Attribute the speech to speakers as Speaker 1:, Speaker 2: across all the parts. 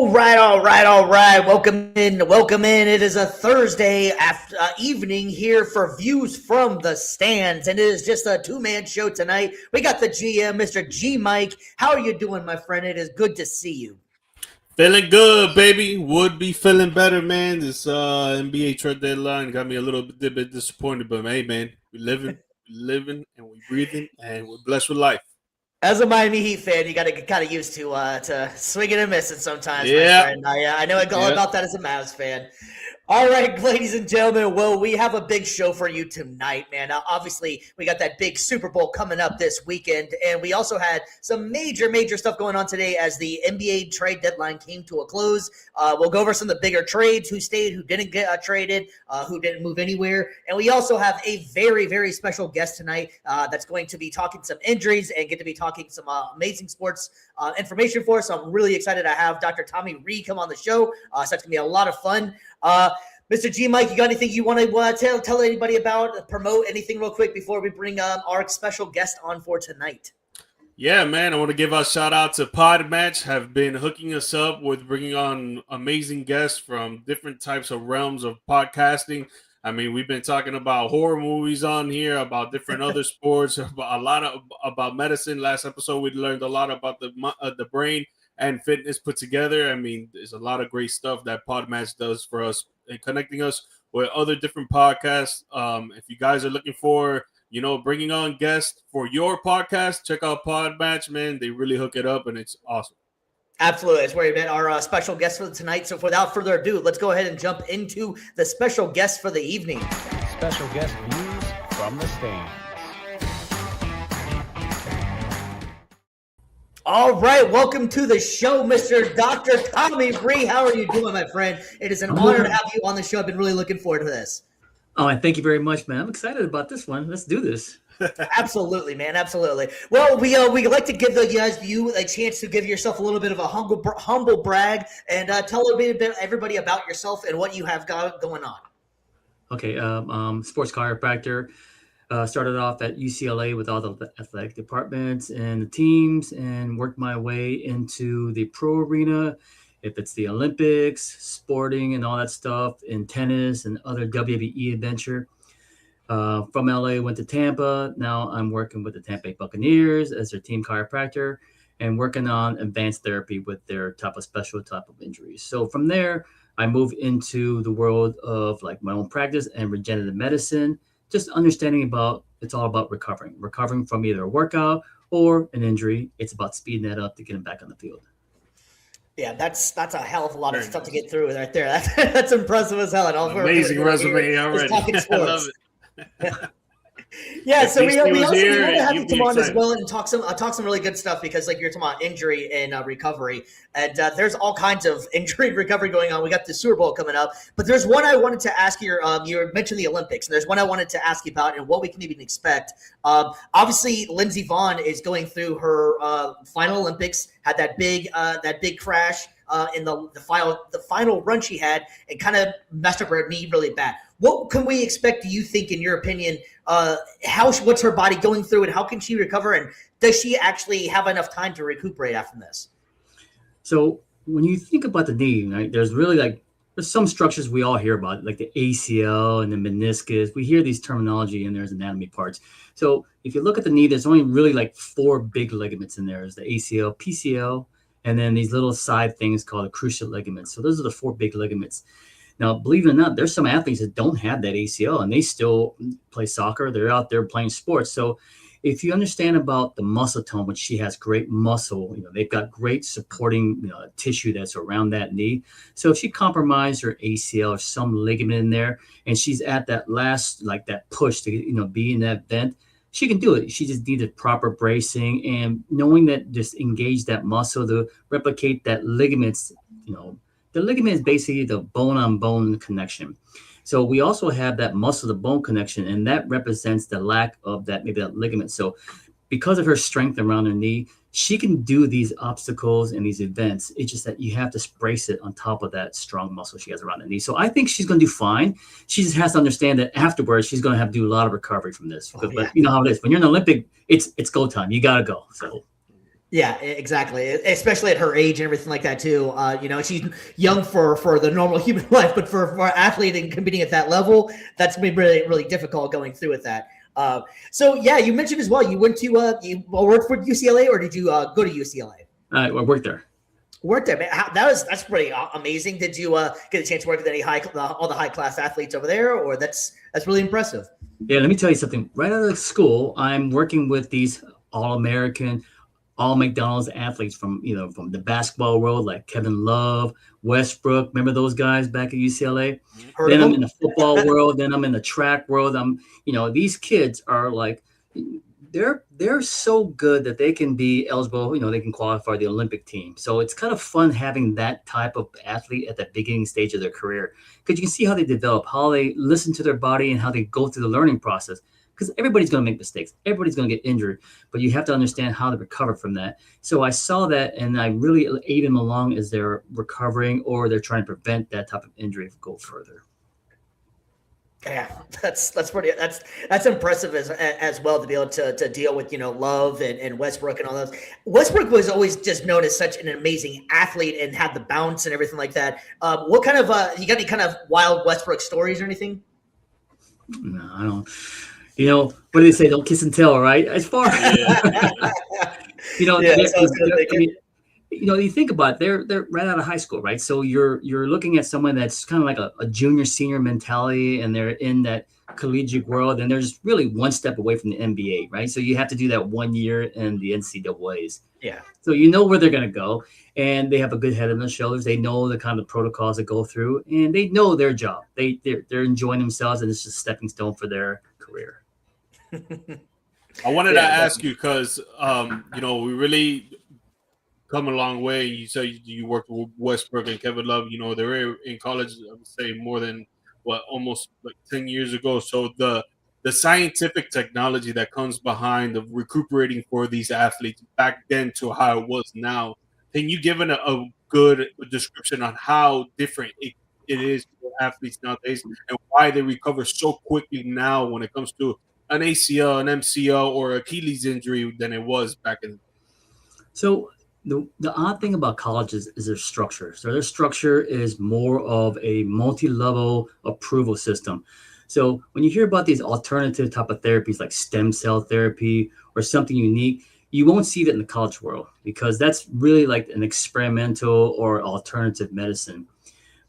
Speaker 1: All right. Welcome in. It is a Thursday evening here for Views from the Stands, and it is just a two-man show tonight. We got the GM, Mr. G Mike. How are you doing, my friend? It is good to see you.
Speaker 2: Feeling good, baby. Would be feeling better, man. This NBA trade deadline got me a little bit disappointed, but hey, man, we living, and we breathing, and we're blessed with life.
Speaker 1: As a Miami Heat fan, you got to get kind of used to swinging and missing sometimes,
Speaker 2: Yeah.
Speaker 1: my friend. I know all about that as a Mavs fan. All right, ladies and gentlemen, well, we have a big show for you tonight, man. Obviously, we got that big Super Bowl coming up this weekend, and we also had some major stuff going on today as the NBA trade deadline came to a close. We'll go over some of the bigger trades, who stayed, who didn't get traded, who didn't move anywhere. And we also have a very special guest tonight that's going to be talking some injuries and get to be talking some amazing sports information for us. So I'm really excited to have Dr. Tommy Rhee come on the show. So it's going to be a lot of fun. Mr. G Mike, you got anything you want to tell anybody about, promote anything real quick before we bring our special guest on for tonight?
Speaker 2: Yeah, man, I want to give a shout out to Podmatch, have been hooking us up with bringing on amazing guests from different types of realms of podcasting. I mean, we've been talking about horror movies on here, about different other sports, about medicine. Last episode, we learned a lot about the brain and fitness put together. I mean, there's a lot of great stuff that Podmatch does for us and connecting us with other different podcasts. If you guys are looking for, bringing on guests for your podcast, check out Podmatch, man. They really hook it up, and it's awesome.
Speaker 1: Absolutely. That's where you met our special guest for tonight. So without further ado, let's go ahead and jump into the special guest for the evening.
Speaker 3: Special guest Views from the Stands.
Speaker 1: All right, welcome to the show, Mr. Dr. Tommy Rhee. How are you doing, my friend? It is an honor to have you on the show. I've been really looking forward to this.
Speaker 4: Oh, and thank you very much, man. I'm excited about this one. Let's do this.
Speaker 1: Absolutely, man. Absolutely. Well, we like to give you a chance to give yourself a little bit of a humble brag and tell everybody about yourself and what you have got going on.
Speaker 4: Okay, sports chiropractor. Started off at UCLA with all the athletic departments and the teams, and worked my way into the pro arena. If it's the Olympics, sporting, and all that stuff, in tennis and other WWE adventure. From LA, went to Tampa. Now I'm working with the Tampa Bay Buccaneers as their team chiropractor and working on advanced therapy with their special type of injuries. So from there, I moved into the world of like my own practice and regenerative medicine. Just understanding it's all about recovering from either a workout or an injury. It's about speeding that up to get them back on the field.
Speaker 1: Yeah, that's a hell of a lot of stuff to get through right there. That's impressive as hell.
Speaker 2: Amazing resume already.
Speaker 1: Talking sports.
Speaker 2: I love it.
Speaker 1: Yeah, so we also want to have you come on
Speaker 2: excited
Speaker 1: as well and talk some really good stuff, because like you're talking about injury and recovery, and there's all kinds of injury and recovery going on. We got the Super Bowl coming up, but there's one I wanted to ask you. You mentioned the Olympics, and there's one I wanted to ask you about and what we can even expect. Obviously, Lindsey Vonn is going through her final Olympics. Had that big crash in the final run she had, and kind of messed up her knee really bad. What can we expect, do you think, in your opinion? What's her body going through, and how can she recover? And does she actually have enough time to recuperate after this?
Speaker 4: So when you think about the knee, right, there's some structures we all hear about, like the ACL and the meniscus. We hear these terminology and there's anatomy parts. So if you look at the knee, there's only really like 4 big ligaments in there. There's the ACL, PCL, and then these little side things called the cruciate ligaments. So those are the 4 big ligaments. Now, believe it or not, there's some athletes that don't have that ACL and they still play soccer. They're out there playing sports. So if you understand about the muscle tone, which she has great muscle, they've got great supporting tissue that's around that knee. So if she compromised her ACL or some ligament in there, and she's at that last, like that push to, be in that vent, she can do it. She just needed proper bracing and knowing that just engage that muscle to replicate that ligaments, The ligament is basically the bone-on-bone connection. So we also have that muscle-to-bone connection, and that represents the lack of that ligament. So because of her strength around her knee, she can do these obstacles and these events. It's just that you have to brace it on top of that strong muscle she has around the knee. So I think she's going to do fine. She just has to understand that afterwards, she's going to have to do a lot of recovery from this. But you know how it is. When you're in the Olympic, it's go time. You got to go. So.
Speaker 1: Yeah, exactly. Especially at her age and everything like that too. She's young for the normal human life, but for an athlete and competing at that level, that's been really, really difficult going through with that. So yeah, you mentioned as well, you went to you worked for UCLA, or did you go to UCLA?
Speaker 4: I worked there.
Speaker 1: Worked there, man. That's pretty amazing. Did you get a chance to work with any all the high class athletes over there, or that's really impressive?
Speaker 4: Yeah, let me tell you something. Right out of school, I'm working with these All-American, all McDonald's athletes from the basketball world, like Kevin Love, Westbrook. Remember those guys back at UCLA?
Speaker 1: Heard
Speaker 4: Then
Speaker 1: of
Speaker 4: I'm
Speaker 1: them?
Speaker 4: in the football world. Then I'm in the track world. These kids are like, they're so good that they can be eligible. They can qualify for the Olympic team. So it's kind of fun having that type of athlete at the beginning stage of their career, because you can see how they develop, how they listen to their body, and how they go through the learning process. Because everybody's going to make mistakes. Everybody's going to get injured, but you have to understand how to recover from that. So I saw that, and I really aid them along as they're recovering or they're trying to prevent that type of injury to go further.
Speaker 1: Yeah, that's impressive as well, to be able to deal with Love and Westbrook and all those. Westbrook was always just known as such an amazing athlete and had the bounce and everything like that. What kind of you got any kind of wild Westbrook stories or anything?
Speaker 4: No, I don't. What do they say? Don't kiss and tell, right? As far as you think about it, they're right out of high school, right? So you're looking at someone that's kind of like a junior senior mentality, and they're in that collegiate world, and they're just really one step away from the NBA, right? So you have to do that 1 year in the NCAAs.
Speaker 1: Yeah.
Speaker 4: So where they're going to go, and they have a good head on their shoulders. They know the kind of protocols that go through, and they know their job. They're enjoying themselves, and it's just a stepping stone for their career.
Speaker 2: I wanted to ask you, because we really come a long way. You say you worked with Westbrook and Kevin Love. They were in college, I would say, more than almost like 10 years ago. So the scientific technology that comes behind the recuperating for these athletes back then to how it was now, can you give a good description on how different it is for athletes nowadays, and why they recover so quickly now when it comes to an ACL, an MCL, or Achilles injury than it was back in?
Speaker 4: So the odd thing about college is their structure. So their structure is more of a multi-level approval system. So when you hear about these alternative type of therapies like stem cell therapy or something unique, you won't see that in the college world, because that's really like an experimental or alternative medicine.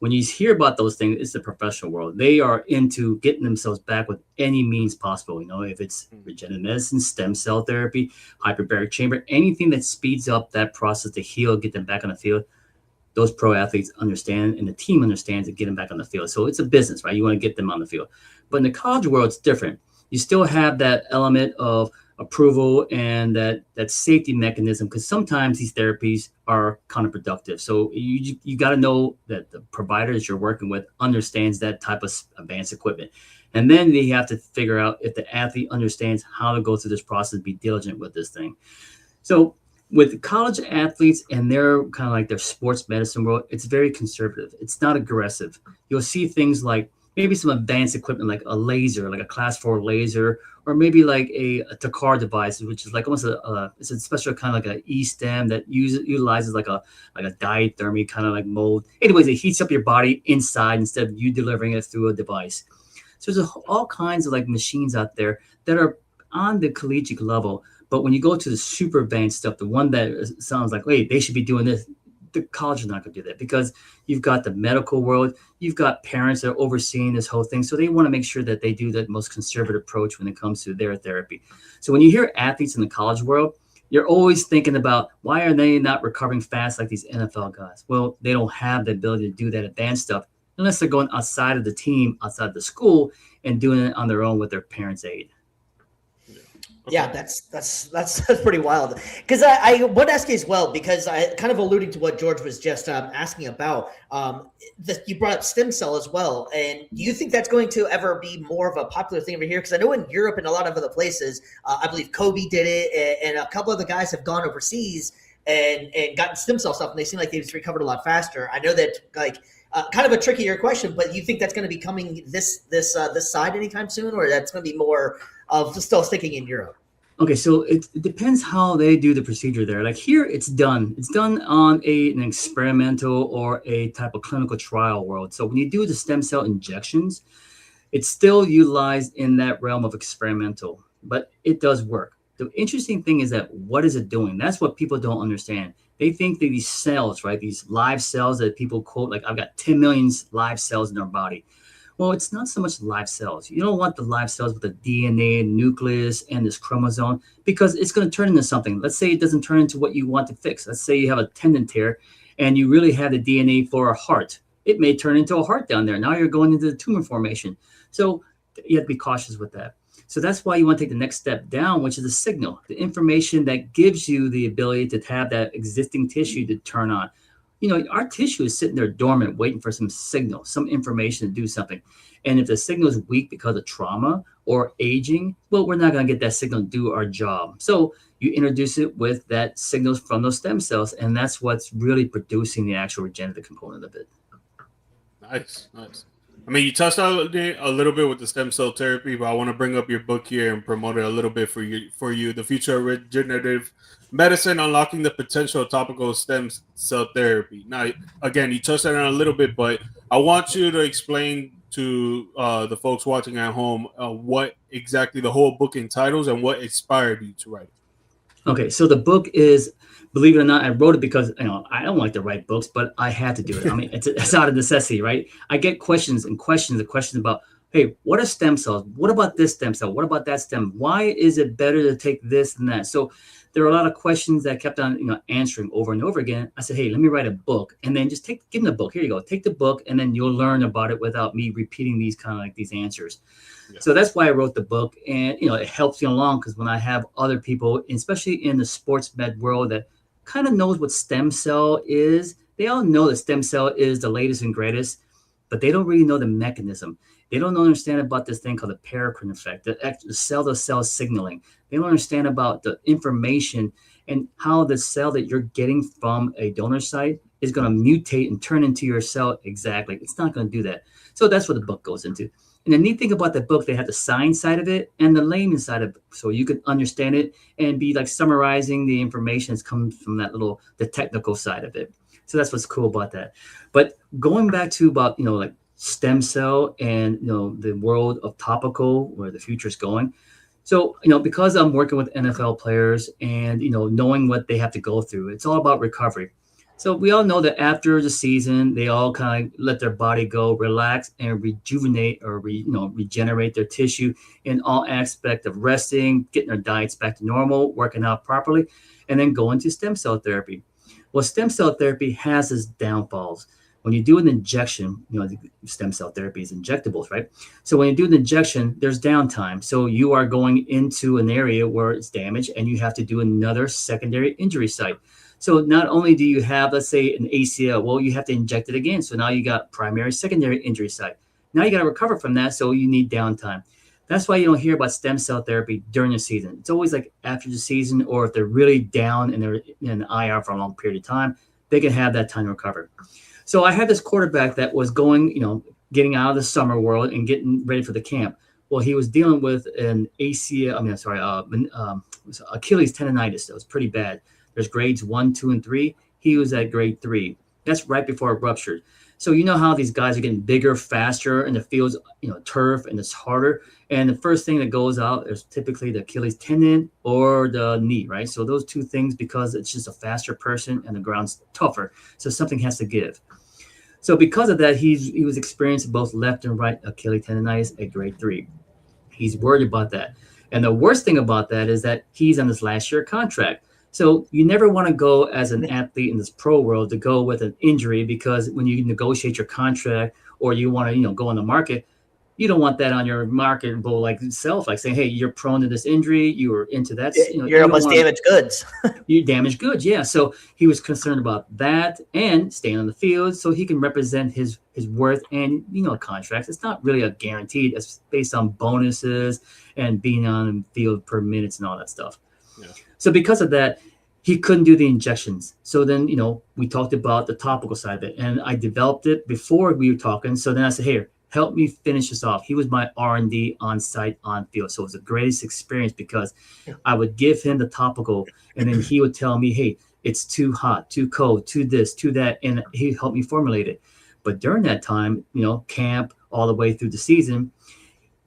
Speaker 4: When you hear about those things, it's the professional world. They are into getting themselves back with any means possible. If it's regenerative medicine, stem cell therapy, hyperbaric chamber, anything that speeds up that process to heal, get them back on the field, those pro athletes understand, and the team understands to get them back on the field. So it's a business, right? You want to get them on the field. But in the college world, it's different. You still have that element of approval and that safety mechanism, because sometimes these therapies are counterproductive. So you got to know that the providers you're working with understands that type of advanced equipment. And then they have to figure out if the athlete understands how to go through this process, be diligent with this thing. So with college athletes and their kind of like their sports medicine world, it's very conservative. It's not aggressive. You'll see things like maybe some advanced equipment like a laser, like a class 4 laser, or maybe like a Takar device, which is like almost it's a special kind of like an E-stem that utilizes like a diathermy kind of like mode. Anyways, it heats up your body inside instead of you delivering it through a device. So there's all kinds of like machines out there that are on the collegiate level. But when you go to the super advanced stuff, the one that sounds like, wait, they should be doing this, the college is not going to do that, because you've got the medical world, you've got parents that are overseeing this whole thing. So they want to make sure that they do the most conservative approach when it comes to their therapy. So when you hear athletes in the college world, you're always thinking about, why are they not recovering fast like these NFL guys? Well, they don't have the ability to do that advanced stuff unless they're going outside of the team, outside of the school, and doing it on their own with their parents' aid.
Speaker 1: Okay. Yeah, that's pretty wild. Because I would ask you as well, because I kind of alluding to what George was just asking about. You brought up stem cell as well, and do you think that's going to ever be more of a popular thing over here? Because I know in Europe and a lot of other places, I believe QB did it, and a couple of the guys have gone overseas and gotten stem cell stuff, and they seem like they've recovered a lot faster. I know that kind of a trickier question, but you think that's going to be coming this side anytime soon, or that's going to be more of still sticking in Europe?
Speaker 4: Okay, so it depends how they do the procedure there. Like here, it's done. It's done on an experimental or a type of clinical trial world. So when you do the stem cell injections, it's still utilized in that realm of experimental, but it does work. The interesting thing is that what is it doing? That's what people don't understand. They think that these cells, right, these live cells that people quote, like I've got 10 million live cells in our body. Well, it's not so much live cells. You don't want the live cells with the DNA, nucleus, and this chromosome because it's going to turn into something. Let's say it doesn't turn into what you want to fix. Let's say you have a tendon tear and you really have the DNA for a heart. It may turn into a heart down there. Now you're going into the tumor formation. So you have to be cautious with that. So that's why you want to take the next step down, which is the signal, the information that gives you the ability to have that existing tissue to turn on. You know, our tissue is sitting there dormant, waiting for some signal, some information to do something. And if the signal is weak because of trauma or aging, well, we're not going to get that signal to do our job. So you introduce it with that signals from those stem cells, and that's what's really producing the actual regenerative component of it.
Speaker 2: Nice. I mean, you touched on it a little bit with the stem cell therapy, but I want to bring up your book here and promote it a little bit for you. The Future of Regenerative Medicine, Unlocking the Potential of Topical Stem Cell Therapy. Now, again, you touched on it a little bit, but I want you to explain to the folks watching at home what exactly the whole book entitles and what inspired you to write it.
Speaker 4: Okay, so the book is, believe it or not, I wrote it because I don't like to write books, but I had to do it. I mean, it's out of necessity, right? I get questions about, hey, what are stem cells? What about this stem cell? What about that stem? Why is it better to take this and that? So there are a lot of questions that I kept on answering over and over again. I said, hey, let me write a book, and then just give them the book. Here you go, take the book, and then you'll learn about it without me repeating these kind of like these answers. Yeah. So that's why I wrote the book, and it helps you along because when I have other people, especially in the sports med world, that kind of knows what stem cell is, they all know that stem cell is the latest and greatest, but they don't really know the mechanism. They don't understand about this thing called the paracrine effect, the cell-to-cell signaling. They don't understand about the information and how the cell that you're getting from a donor site is going to mutate and turn into your cell exactly. It's not going to do that. So that's what the book goes into. And the neat thing about the book, they have the science side of it and the layman side of it, so you could understand it and be like summarizing the information that's coming from the technical side of it. So that's what's cool about that. But going back to about, like stem cell and, the world of topical, where the future is going. So, because I'm working with NFL players and, knowing what they have to go through, it's all about recovery. So we all know that after the season, they all kind of let their body go, relax, and rejuvenate or regenerate their tissue in all aspects of resting, getting their diets back to normal, working out properly, and then go into stem cell therapy. Well, stem cell therapy has its downfalls. When you do an injection, stem cell therapy is injectables, right? So when you do an injection, there's downtime. So you are going into an area where it's damaged and you have to do another secondary injury site. So not only do you have, let's say, an ACL, well, you have to inject it again. So now you got primary, secondary injury site. Now you got to recover from that. So you need downtime. That's why you don't hear about stem cell therapy during the season. It's always like after the season, or if they're really down and they're in IR for a long period of time, they can have that time to recover. So I had this quarterback that was going, getting out of the summer world and getting ready for the camp. Well, he was dealing with an Achilles tendonitis. That was pretty bad. There's grades 1, 2, and 3. He was at grade 3. That's right before it ruptured. So you know how these guys are getting bigger, faster, and the field's turf, and it's harder. And the first thing that goes out is typically the Achilles tendon or the knee, right? So those two things, because it's just a faster person and the ground's tougher. So something has to give. So because of that, he was experiencing both left and right Achilles tendonitis at grade 3. He's worried about that. And the worst thing about that is that he's on his last year contract. So you never want to go as an athlete in this pro world to go with an injury, because when you negotiate your contract or you want to, go on the market, you don't want that on your marketable like self, like saying, hey, you're prone to this injury. You were into that.
Speaker 1: You're almost damaged goods.
Speaker 4: You damaged goods. Yeah. So he was concerned about that and staying on the field so he can represent his worth and, contracts. It's not really a guaranteed. It's based on bonuses and being on the field per minutes and all that stuff. Yeah. So because of that, he couldn't do the injections. So then, we talked about the topical side of it, and I developed it before we were talking. So then I said, hey, help me finish this off. He was my R&D on site, on field. So it was the greatest experience because I would give him the topical and then he would tell me, hey, it's too hot, too cold, too this, too that. And he helped me formulate it. But during that time, camp all the way through the season,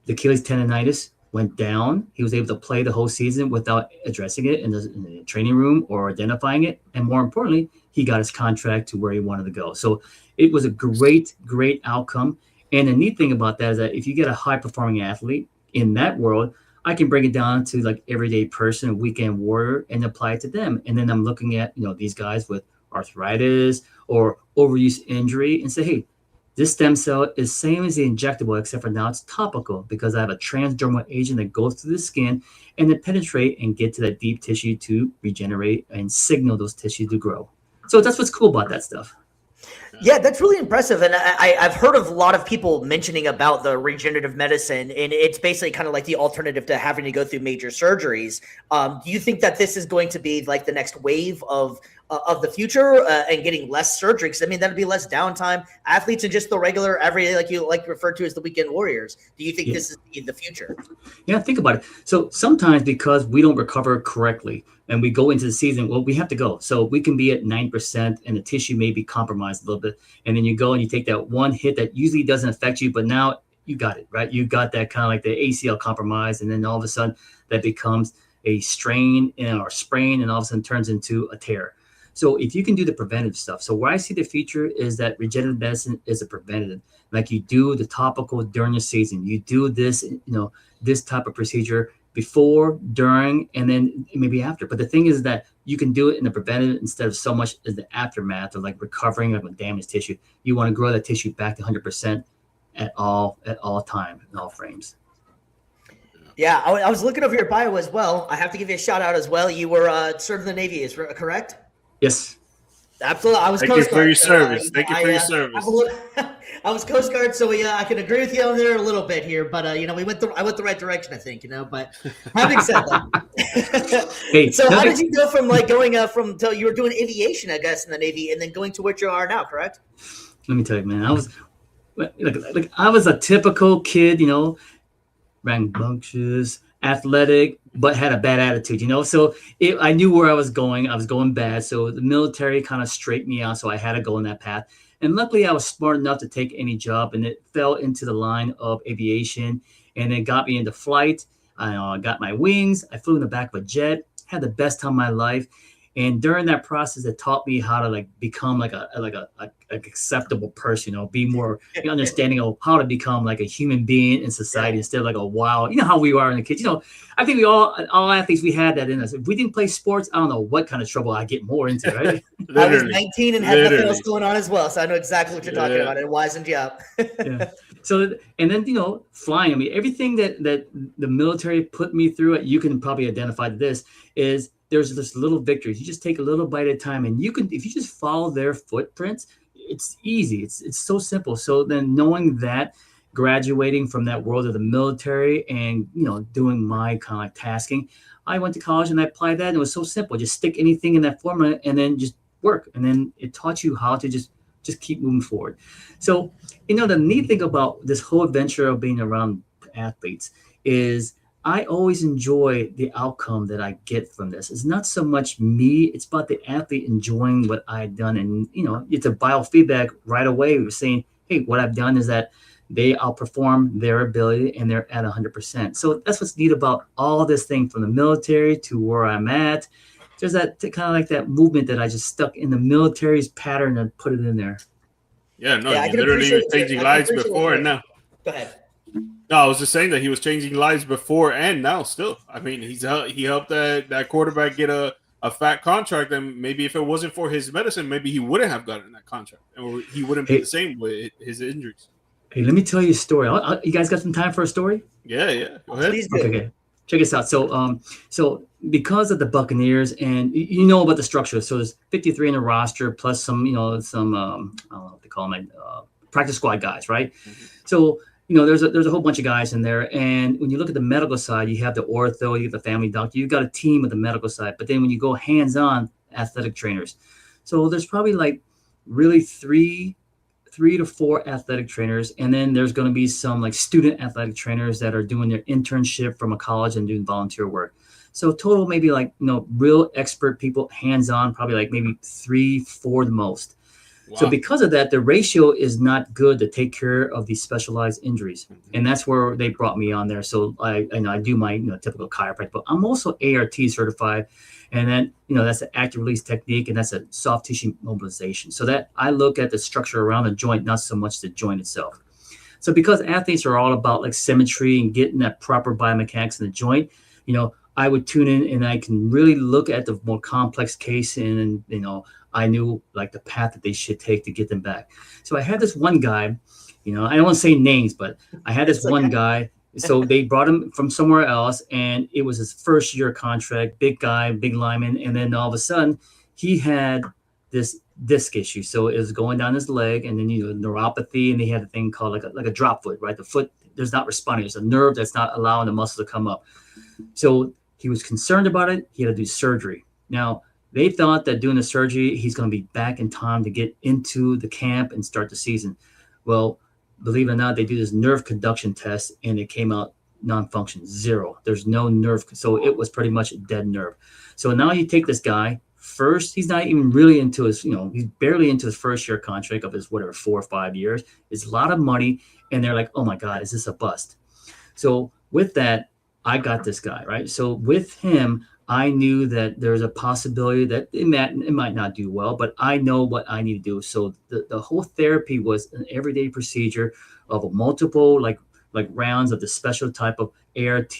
Speaker 4: the Achilles tendonitis went down. He was able to play the whole season without addressing it in the training room or identifying it. And more importantly, he got his contract to where he wanted to go. So it was a great, great outcome. And the neat thing about that is that if you get a high performing athlete in that world, I can bring it down to like everyday person, weekend warrior, and apply it to them. And then I'm looking at, these guys with arthritis or overuse injury and say, hey, this stem cell is same as the injectable, except for now it's topical because I have a transdermal agent that goes through the skin and then penetrate and get to that deep tissue to regenerate and signal those tissues to grow. So that's what's cool about that stuff.
Speaker 1: Yeah, that's really impressive. And I've heard of a lot of people mentioning about the regenerative medicine, and it's basically kind of like the alternative to having to go through major surgeries. Do you think that this is going to be like the next wave of the future and getting less surgery? Because I mean, that'd be less downtime. Athletes and just the regular everyday, like you referred to as the weekend warriors. Do you think this is the future?
Speaker 4: Yeah, think about it. So sometimes because we don't recover correctly and we go into the season, well, we have to go. So we can be at 9% and the tissue may be compromised a little bit. And then you go and you take that one hit that usually doesn't affect you, but now you got it, right? You got that kind of like the ACL compromise. And then all of a sudden that becomes a strain or sprain and all of a sudden turns into a tear. So if you can do the preventive stuff. So where I see the future is that regenerative medicine is a preventative. Like you do the topical during the season, you do this, this type of procedure before, during, and then maybe after. But the thing is that you can do it in the preventive instead of so much as the aftermath of like recovering like with damaged tissue. You want to grow that tissue back to 100% at all time, in all frames.
Speaker 1: Yeah, I was looking over your bio as well. I have to give you a shout out as well. You were served in the Navy, is correct?
Speaker 4: Yes.
Speaker 1: Absolutely. I was
Speaker 2: Thank
Speaker 1: Coast
Speaker 2: you for
Speaker 1: Guard,
Speaker 2: your service. Thank you for your service.
Speaker 1: I was Coast Guard, so I can agree with you on there a little bit here, but I went the right direction, I think, But having said that,
Speaker 4: hey,
Speaker 1: so how did you go from like going from till you were doing aviation, I guess, in the Navy, and then going to what you are now, correct?
Speaker 4: Let me tell you, man, I was a typical kid, rambunctious, athletic, but had a bad attitude, So I knew where I was going. I was going bad. So the military kind of straightened me out. So I had to go in that path. And luckily, I was smart enough to take any job, and it fell into the line of aviation, and it got me into flight. I got my wings. I flew in the back of a jet. Had the best time of my life. And during that process, it taught me how to like become like a acceptable person, be more understanding of how to become like a human being in society instead of like a wild, how we are in the kids. I think we all athletes, we had that in us. If we didn't play sports, I don't know what kind of trouble I get more into, right?
Speaker 1: I was 19 and had nothing else going on as well, so I know exactly what you're talking about. It wisened you up.
Speaker 4: Yeah. So, and then, flying, I mean, everything that the military put me through, you can probably identify this, is there's this little victories. You just take a little bite at a time, and you can, if you just follow their footprints, it's easy. It's so simple. So then knowing that, graduating from that world of the military and, doing my kind of like tasking, I went to college and I applied that, and it was so simple. Just stick anything in that formula and then just work. And then it taught you how to just keep moving forward. So, the neat thing about this whole adventure of being around athletes is I always enjoy the outcome that I get from this. It's not so much me, it's about the athlete enjoying what I've done. And, it's a biofeedback right away. We're saying, hey, what I've done is that they outperform their ability and they're at 100%. So that's what's neat about all this thing from the military to where I'm at. There's that kind of like that movement that I just stuck in the military's pattern and put it in there.
Speaker 2: Yeah, no, you literally was changing lives before and now.
Speaker 1: Go ahead.
Speaker 2: No, I was just saying that he was changing lives before and now still. I mean, he helped that quarterback get a fat contract, and maybe if it wasn't for his medicine, maybe he wouldn't have gotten that contract, or he wouldn't be the same with his injuries.
Speaker 4: Hey, let me tell you a story. You guys got some time for a story?
Speaker 2: Yeah. Go ahead.
Speaker 1: Please do.
Speaker 4: Okay. Check this out. So because of the Buccaneers, and you know about the structure, so there's 53 in the roster plus some, I don't know what they call them, practice squad guys, right? Mm-hmm. So there's a whole bunch of guys in there, and when you look at the medical side, you have the ortho, you have the family doctor, you've got a team of the medical side. But then when you go hands-on, athletic trainers, so there's probably like really three 3 to 4 athletic trainers, and then there's going to be some like student athletic trainers that are doing their internship from a college and doing volunteer work. So total, maybe like, real expert people, hands-on, probably like maybe 3, 4 the most. Wow. So because of that, the ratio is not good to take care of these specialized injuries. And that's where they brought me on there. So I do my typical chiropractic, but I'm also ART certified. And then, that's an active release technique, and that's a soft tissue mobilization. So that I look at the structure around the joint, not so much the joint itself. So because athletes are all about like symmetry and getting that proper biomechanics in the joint, I would tune in and I can really look at the more complex case, and I knew like the path that they should take to get them back. So I had this one guy, I don't want to say names, but I had this one guy. So they brought him from somewhere else, and it was his first year contract, big guy, big lineman. And then all of a sudden he had this disc issue. So it was going down his leg, and then, neuropathy, and they had a thing called like a drop foot, right? The foot, there's not responding. There's a nerve that's not allowing the muscle to come up. So he was concerned about it. He had to do surgery. Now, they thought that doing the surgery, he's going to be back in time to get into the camp and start the season. Well, believe it or not, they do this nerve conduction test, and it came out non-function, 0. There's no nerve. So it was pretty much a dead nerve. So now you take this guy first. He's not even really into his, he's barely into his first year contract of his, 4 or 5 years. It's a lot of money. And they're like, oh my God, is this a bust? So with that, I got this guy, right? So with him, I knew that there's a possibility that it might not do well, but I know what I need to do. So the whole therapy was an everyday procedure of a multiple like rounds of the special type of ART,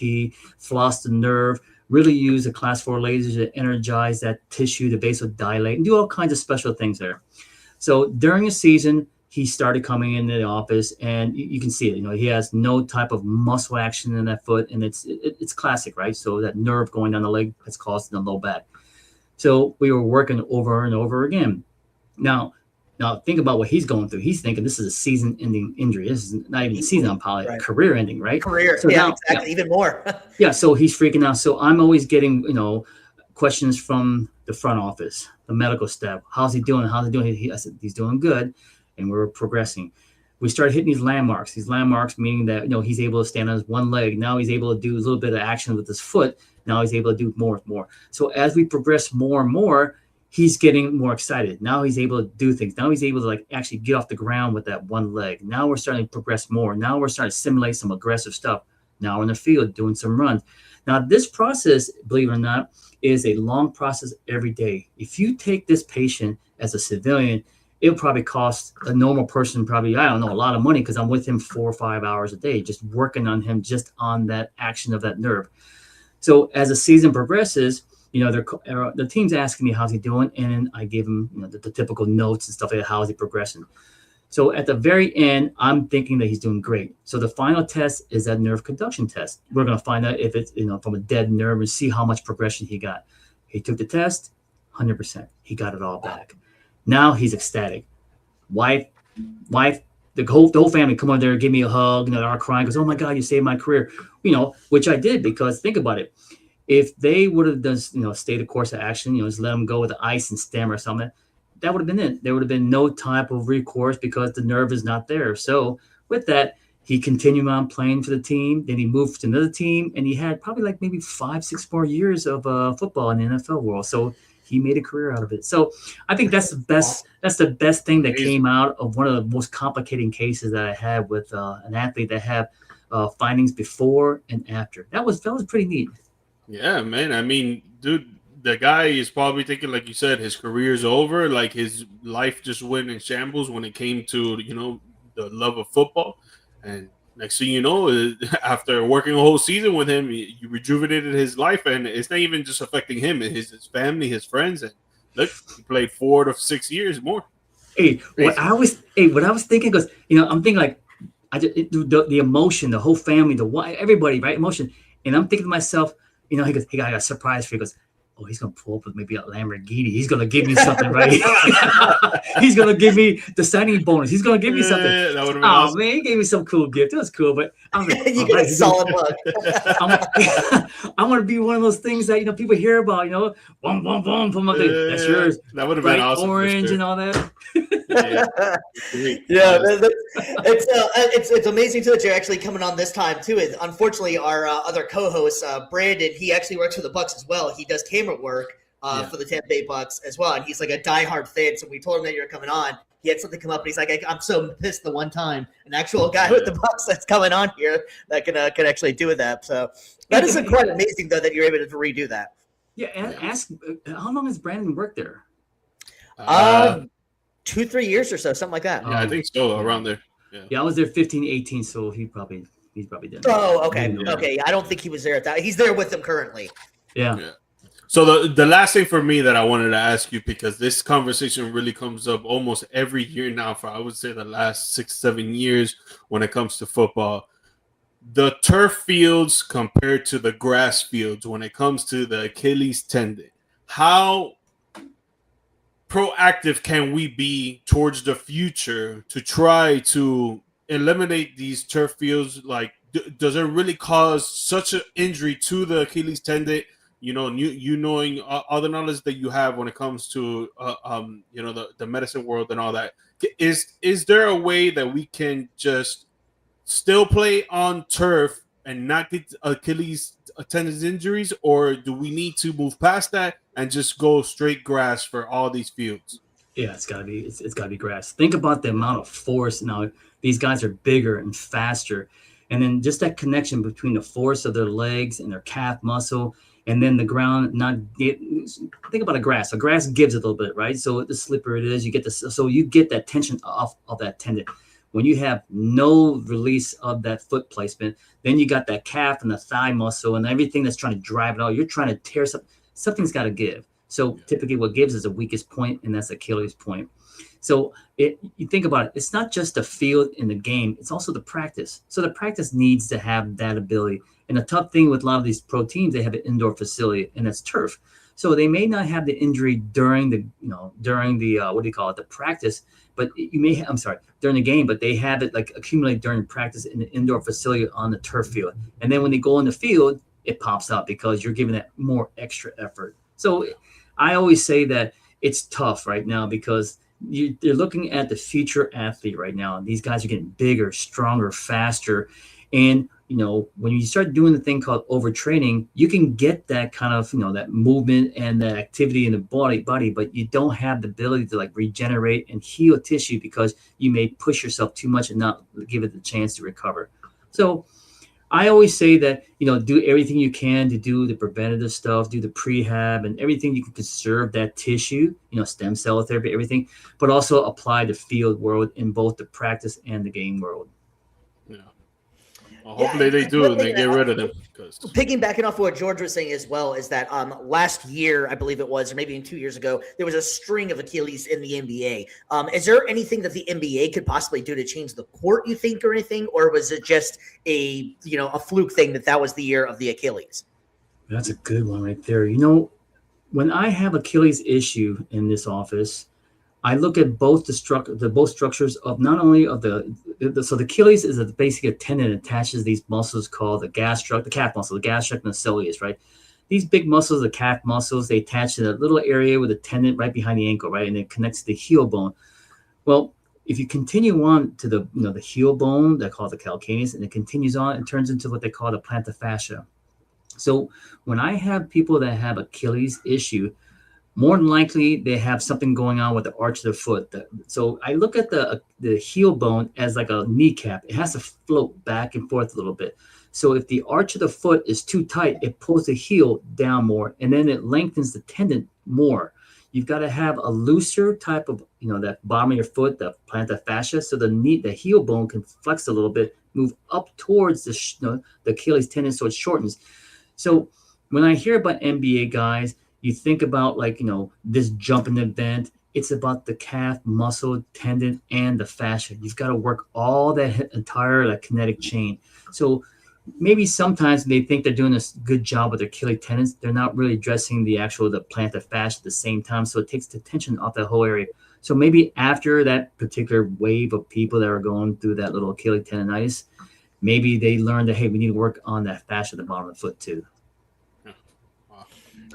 Speaker 4: floss the nerve, really use a class 4 laser to energize that tissue, to vasodilate, and do all kinds of special things there. So during the season, he started coming into the office, and you can see it. He has no type of muscle action in that foot, and it's classic, right? So that nerve going down the leg has caused the low back. So we were working over and over again. Now think about what he's going through. He's thinking this is a season-ending injury. This is not even a season, probably right. Career-ending, right?
Speaker 1: Career, so yeah, exactly, even more.
Speaker 4: Yeah, so he's freaking out. So I'm always getting, questions from the front office, the medical staff. How's he doing? I said, he's doing good. And we're progressing. We started hitting these landmarks meaning that, he's able to stand on his one leg. Now he's able to do a little bit of action with his foot. Now he's able to do more. So as we progress more and more, he's getting more excited. Now he's able to do things. Now he's able to actually get off the ground with that one leg. Now we're starting to progress more. Now we're starting to simulate some aggressive stuff. Now we're in the field doing some runs. Now this process, believe it or not, is a long process every day. If you take this patient as a civilian, it'll probably cost a normal person a lot of money, because I'm with him 4 or 5 hours a day, just working on him, just on that action of that nerve. So as the season progresses, the team's asking me, how's he doing? And I give him the typical notes and stuff like that, how is he progressing? So at the very end, I'm thinking that he's doing great. So the final test is that nerve conduction test. We're going to find out if it's from a dead nerve and see how much progression he got. He took the test, 100%. He got it all back. Now he's ecstatic. Wife, the whole family come over there, give me a hug, they're all crying, goes, oh my God, you saved my career, which I did, because think about it. If they would have done, stayed the course of action, just let them go with the ice and stem or something, that would have been it. There would have been no type of recourse because the nerve is not there. So with that, he continued on playing for the team. Then he moved to another team, and he had probably maybe 5-6 more years of football in the NFL world. So he made a career out of it. So I think that's the best. That's the best thing that came out of one of the most complicating cases that I had with an athlete that had findings before and after. That was pretty neat.
Speaker 2: Yeah, man. I mean, dude, the guy is probably thinking, like you said, his career's over. Like his life just went in shambles when it came to the love of football. And next thing you know, after working a whole season with him, you rejuvenated his life, and it's not even just affecting him, his family, his friends, and look, he played 4 to 6 years more.
Speaker 4: Hey, what I was thinking, because I'm thinking the emotion, the whole family, everybody, right? Emotion, and I'm thinking to myself, he goes, hey, I got a surprise for you. He goes, oh, he's gonna pull up with maybe a Lamborghini. He's gonna give me something, right? He's gonna give me the signing bonus. He's gonna give me something. That would have been awesome. Man, he gave me some cool gift. It was cool, but I'm like,
Speaker 1: you get a solid look.
Speaker 4: I want to be one of those things that people hear about. Boom, boom, boom, boom. That's yours.
Speaker 2: That would have been awesome.
Speaker 4: Orange and all that.
Speaker 1: It's amazing too that you're actually coming on this time too. Unfortunately, our other co-host Brandon, he actually works for the Bucks as well. He does camera work for the Tampa Bay Bucks as well, and he's like a diehard fan. So we told him that you're coming on. He had something come up, and he's like, "I'm so pissed the one time an actual guy with the Bucks that's coming on here that can actually do that." So that is quite amazing though that you're able to redo that.
Speaker 4: Yeah, and ask how long has Brandon worked there?
Speaker 1: 2-3 years or so, something like that.
Speaker 2: Yeah, I think so, around there.
Speaker 4: Yeah, I was there 15, 18, so he's probably done.
Speaker 1: Oh, okay. Okay. I don't think he was there at that. He's there with them currently.
Speaker 4: Yeah.
Speaker 2: So the last thing for me that I wanted to ask you, because this conversation really comes up almost every year now for, I would say, the last 6-7 years when it comes to football. The turf fields compared to the grass fields when it comes to the Achilles tendon. How proactive can we be towards the future to try to eliminate these turf fields? Like, does it really cause such an injury to the Achilles tendon? Knowing all the knowledge that you have when it comes to the medicine world and all that, is there a way that we can just still play on turf and not get Achilles tendon injuries, or do we need to move past that and just go straight grass for all these fields?
Speaker 4: Yeah, it's gotta be grass. Think about the amount of force. Now these guys are bigger and faster, and then just that connection between the force of their legs and their calf muscle, and then the ground think about a grass. A grass gives a little bit, right? So the slipper it is, you get this, so you get that tension off of that tendon. When you have no release of that foot placement, then you got that calf and the thigh muscle and everything that's trying to drive it out. You're trying to tear something. Something's got to give. So typically what gives is the weakest point, and that's Achilles point. So you think about it, it's not just the field in the game, it's also the practice. So the practice needs to have that ability. And the tough thing with a lot of these pro teams, they have an indoor facility, and that's turf. So they may not have the injury during the the practice, but you may have, during the game, but they have it like accumulate during practice in the indoor facility on the turf field. And then when they go in the field, it pops out because you're giving that more extra effort. So I always say that it's tough right now because they're looking at the future athlete right now. These guys are getting bigger, stronger, faster. And, when you start doing the thing called overtraining, you can get that kind of, that movement and that activity in the body, but you don't have the ability to like regenerate and heal tissue because you may push yourself too much and not give it the chance to recover. So I always say that, do everything you can to do the preventative stuff, do the prehab and everything you can conserve that tissue, stem cell therapy, everything, but also apply the field world in both the practice and the game world.
Speaker 2: Yeah. Well, hopefully they do and they get rid of them.
Speaker 1: Piggybacking off what George was saying as well is that last year, I believe it was, or maybe 2 years ago, there was a string of Achilles in the NBA. Is there anything that the NBA could possibly do to change the court, you think, or anything? Or was it just a fluke thing that was the year of the Achilles?
Speaker 4: That's a good one right there. When I have Achilles issue in this office, I look at both both structures of not only of the Achilles is basically a tendon that attaches these muscles called the calf muscle, the gastric and the soleus, right? These big muscles, the calf muscles, they attach to that little area with a tendon right behind the ankle, right? And it connects to the heel bone. Well, if you continue on to the heel bone, they call it the calcaneus, and it continues on, it turns into what they call the plantar fascia. So when I have people that have Achilles issue, more than likely they have something going on with the arch of the foot. So I look at the heel bone as like a kneecap. It has to float back and forth a little bit. So if the arch of the foot is too tight, it pulls the heel down more, and then it lengthens the tendon more. You've got to have a looser type of, that bottom of your foot, the plantar fascia, so the heel bone can flex a little bit, move up towards the Achilles tendon so it shortens. So when I hear about NBA guys, you think about this jumping event. It's about the calf muscle, tendon, and the fascia. You've got to work all that entire kinetic chain. So maybe sometimes they think they're doing a good job with their Achilles tendons. They're not really addressing the plantar fascia at the same time. So it takes the tension off that whole area. So maybe after that particular wave of people that are going through that little Achilles tendonitis, maybe they learned that, hey, we need to work on that fascia at the bottom of the foot too.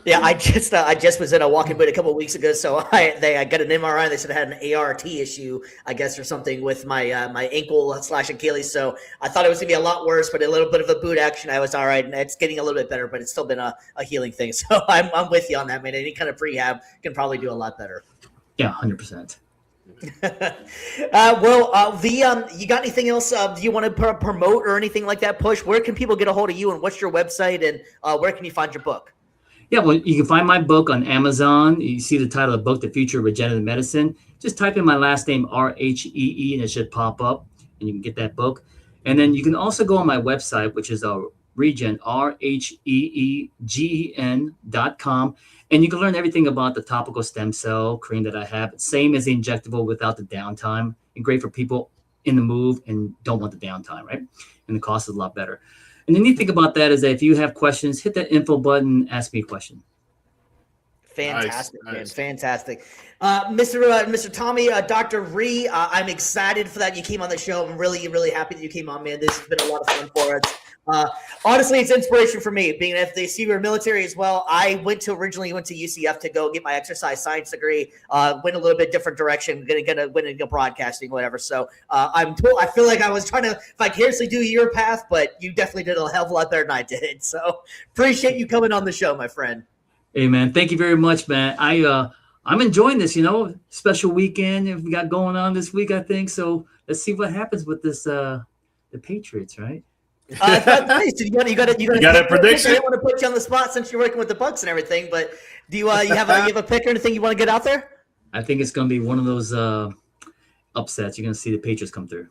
Speaker 1: Yeah, I just was in a walking boot a couple of weeks ago, so I got an MRI. They said I had an ART issue, I guess, or something with my my ankle / Achilles. So I thought it was gonna be a lot worse, but a little bit of a boot action, I was all right, and it's getting a little bit better, but it's still been a healing thing. So I'm with you on that, man. Any kind of prehab can probably do a lot better.
Speaker 4: Yeah, 100%.
Speaker 1: You got anything else? Do you want to promote or anything like that? Push. Where can people get a hold of you, and what's your website, and where can you find your book?
Speaker 4: Yeah, well, you can find my book on Amazon. You see the title of the book, The Future of Regenerative Medicine. Just type in my last name, Rhee, and it should pop up, and you can get that book. And then you can also go on my website, which is Regen, RHEEGEN.com. And you can learn everything about the topical stem cell cream that I have. Same as the injectable without the downtime, and great for people in the move and don't want the downtime, right? And the cost is a lot better. And the neat thing about that is that if you have questions, hit that info button, ask me a question.
Speaker 1: Fantastic,
Speaker 2: nice,
Speaker 1: man.
Speaker 2: nice.
Speaker 1: Fantastic. Mr. Tommy, Dr. Rhee, I'm excited for that you came on the show. I'm really, really happy that you came on, man. This has been a lot of fun for us. Honestly, it's inspiration for me, being an FDC or military as well. I originally went to UCF to go get my exercise science degree, went a little bit different direction, gonna went into broadcasting, whatever. So I feel like I was trying to vicariously do your path, but you definitely did a hell of a lot better than I did. So appreciate you coming on the show, my friend.
Speaker 4: Hey, man, thank you very much, man. I'm enjoying this, special weekend we got going on this week, I think. So let's see what happens with this, the Patriots, right?
Speaker 1: Nice. You got a
Speaker 2: prediction?
Speaker 1: I didn't want to put you on the spot since you're working with the Bucks and everything, but do you have a pick or anything you want to get out there?
Speaker 4: I think it's going to be one of those upsets. You're going to see the Patriots come through.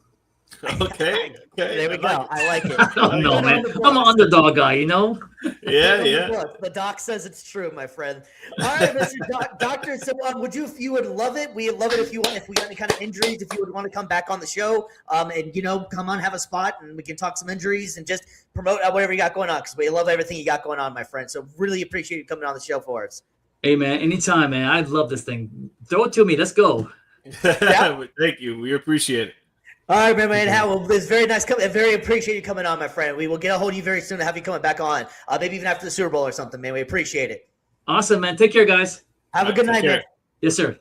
Speaker 2: Okay.
Speaker 1: There we go. I like it.
Speaker 4: I don't know, man. I'm an underdog guy,
Speaker 2: Yeah.
Speaker 1: The doc says it's true, my friend. All right, Mr. Doctor. So, if you would love it, we'd love it if we got any kind of injuries, if you would want to come back on the show, and come on, have a spot, and we can talk some injuries and just promote whatever you got going on, because we love everything you got going on, my friend. So, really appreciate you coming on the show for us.
Speaker 4: Hey, man, anytime, man. I love this thing. Throw it to me. Let's go.
Speaker 2: Yeah. Thank you. We appreciate it.
Speaker 1: All right, man. It's very nice coming. Very appreciate you coming on, my friend. We will get a hold of you very soon to have you coming back on. Maybe even after the Super Bowl or something, man. We appreciate it.
Speaker 4: Awesome, man. Take care, guys.
Speaker 1: Have a good night, man.
Speaker 4: Yes, sir.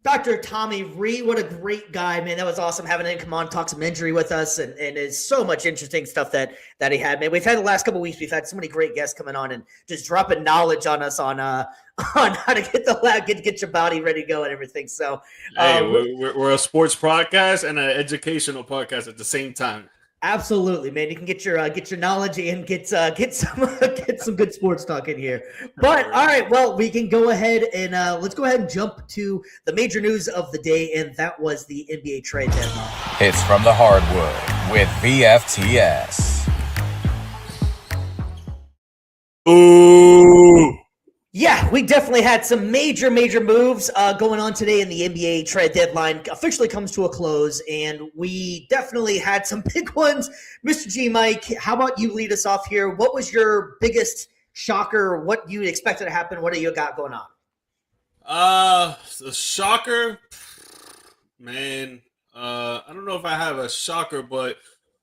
Speaker 1: Dr. Tommy Rhee, what a great guy, man. That was awesome having him come on, talk some injury with us, and it's so much interesting stuff that he had, man. We've had the last couple of weeks, we've had so many great guests coming on and just dropping knowledge on us on how to get the lab, get your body ready to go and everything. So
Speaker 2: we're a sports podcast and an educational podcast at the same time.
Speaker 1: Absolutely, man. You can get your knowledge and get some good sports talk in here. But all right, well, we can go ahead and let's go ahead and jump to the major news of the day, and that was the NBA trade deadline.
Speaker 5: It's from the hardwood with VFTS.
Speaker 2: Ooh.
Speaker 1: Yeah, we definitely had some major moves going on today in the NBA trade deadline. Officially comes to a close, and we definitely had some big ones. Mr. G. Mike, how about you lead us off here? What was your biggest shocker? What you expected to happen? What do you got going on?
Speaker 2: The shocker, man. I don't know if I have a shocker, but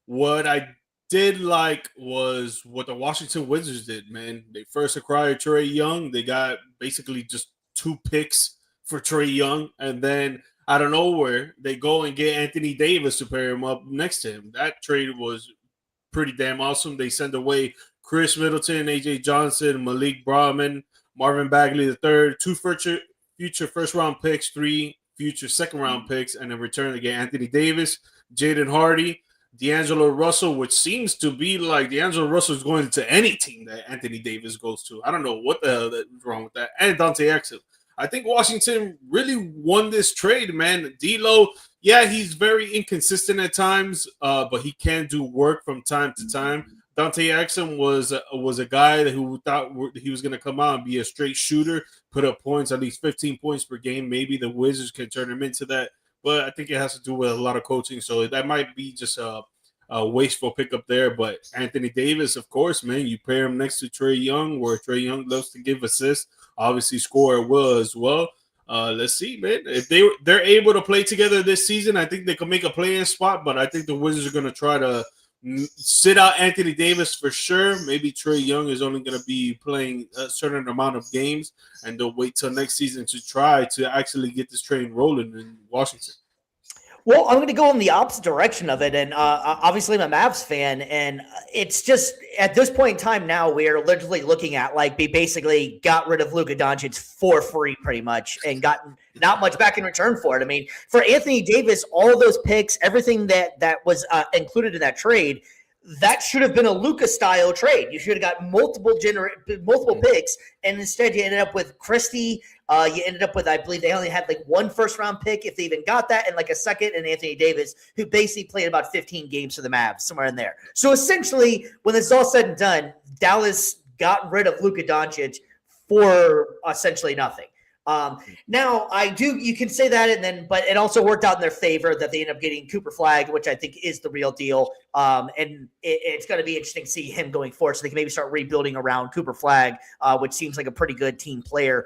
Speaker 2: what I did like was what the Washington Wizards did, man. They first acquired Trae Young. They got basically just 2 picks for Trae Young, and then out of nowhere, they go and get Anthony Davis to pair him up next to him. That trade was pretty damn awesome. They sent away Chris Middleton, AJ Johnson, Malik Brahman, Marvin Bagley III, 2 future first-round picks, 3 future second-round picks, and in return they get Anthony Davis, Jaden Hardy, D'Angelo Russell, which seems to be like D'Angelo Russell is going to any team that Anthony Davis goes to. I don't know what the hell is wrong with that. And Dante Exum. I think Washington really won this trade, man. D'Lo, yeah, he's very inconsistent at times, but he can do work from time to time. Dante Exum was a guy who thought he was going to come out and be a straight shooter, put up points, at least 15 points per game. Maybe the Wizards can turn him into that. But I think it has to do with a lot of coaching. So that might be just a wasteful pickup there. But Anthony Davis, of course, man, you pair him next to Trae Young, where Trae Young loves to give assists, obviously score at will as well. Let's see, man. If they're able to play together this season, I think they can make a play-in spot. But I think the Wizards are going to try to sit out Anthony Davis for sure. Maybe Trae Young is only going to be playing a certain amount of games, and they'll wait till next season to try to actually get this train rolling in Washington.
Speaker 1: Well, I'm going to go in the opposite direction of it, and obviously I'm a Mavs fan, and it's just at this point in time now we are literally looking at like we basically got rid of Luka Doncic for free pretty much and gotten not much back in return for it. I mean, for Anthony Davis, all those picks, everything that was included in that trade, that should have been a Luka style trade. You should have got multiple picks, and instead you ended up with Christie. You ended up with, I believe they only had like one first round pick if they even got that, and like a second, and Anthony Davis, who basically played about 15 games for the Mavs, somewhere in there. So essentially, when it's all said and done, Dallas got rid of Luka Doncic for essentially nothing. Now you can say that, but it also worked out in their favor that they ended up getting Cooper Flagg, which I think is the real deal. And it's going to be interesting to see him going forward, so they can maybe start rebuilding around Cooper Flagg, which seems like a pretty good team player.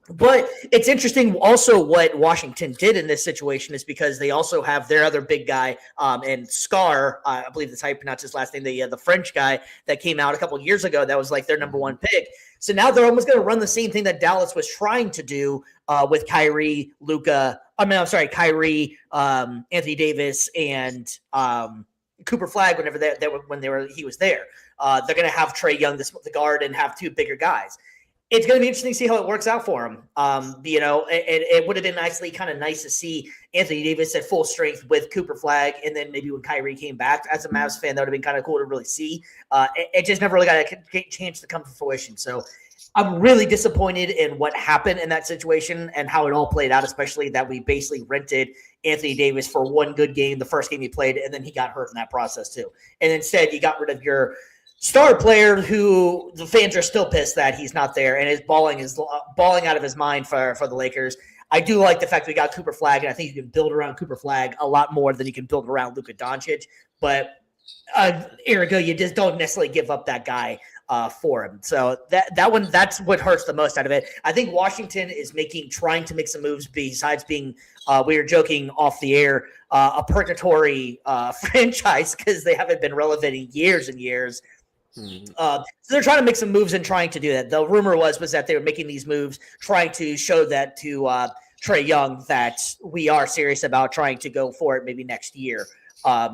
Speaker 1: But it's interesting also what Washington did in this situation is because they also have their other big guy and Scar, I believe that's how you pronounce his last name, the French guy that came out a couple of years ago that was like their number one pick. So now they're almost going to run the same thing that Dallas was trying to do with Kyrie, Kyrie, Anthony Davis, and Cooper Flagg whenever he was there. They're going to have Trae Young, the guard, and have two bigger guys. It's going to be interesting to see how it works out for him. It would have been nice to see Anthony Davis at full strength with Cooper Flagg, and then maybe when Kyrie came back. As a Mavs fan, that would have been kind of cool to really see. It just never really got a chance to come to fruition. So I'm really disappointed in what happened in that situation and how it all played out, especially that we basically rented Anthony Davis for one good game, the first game he played, and then he got hurt in that process too. And instead, you got rid of your star player who the fans are still pissed that he's not there and is balling out of his mind for the Lakers. I do like the fact we got Cooper Flagg, and I think you can build around Cooper Flagg a lot more than you can build around Luka Doncic. But ergo, you just don't necessarily give up that guy for him. So that's what hurts the most out of it. I think Washington is trying to make some moves besides being, we were joking off the air, a purgatory franchise because they haven't been relevant in years and years. So they're trying to make some moves and trying to do that. The rumor was that they were making these moves, trying to show that to Trae Young that we are serious about trying to go for it maybe next year.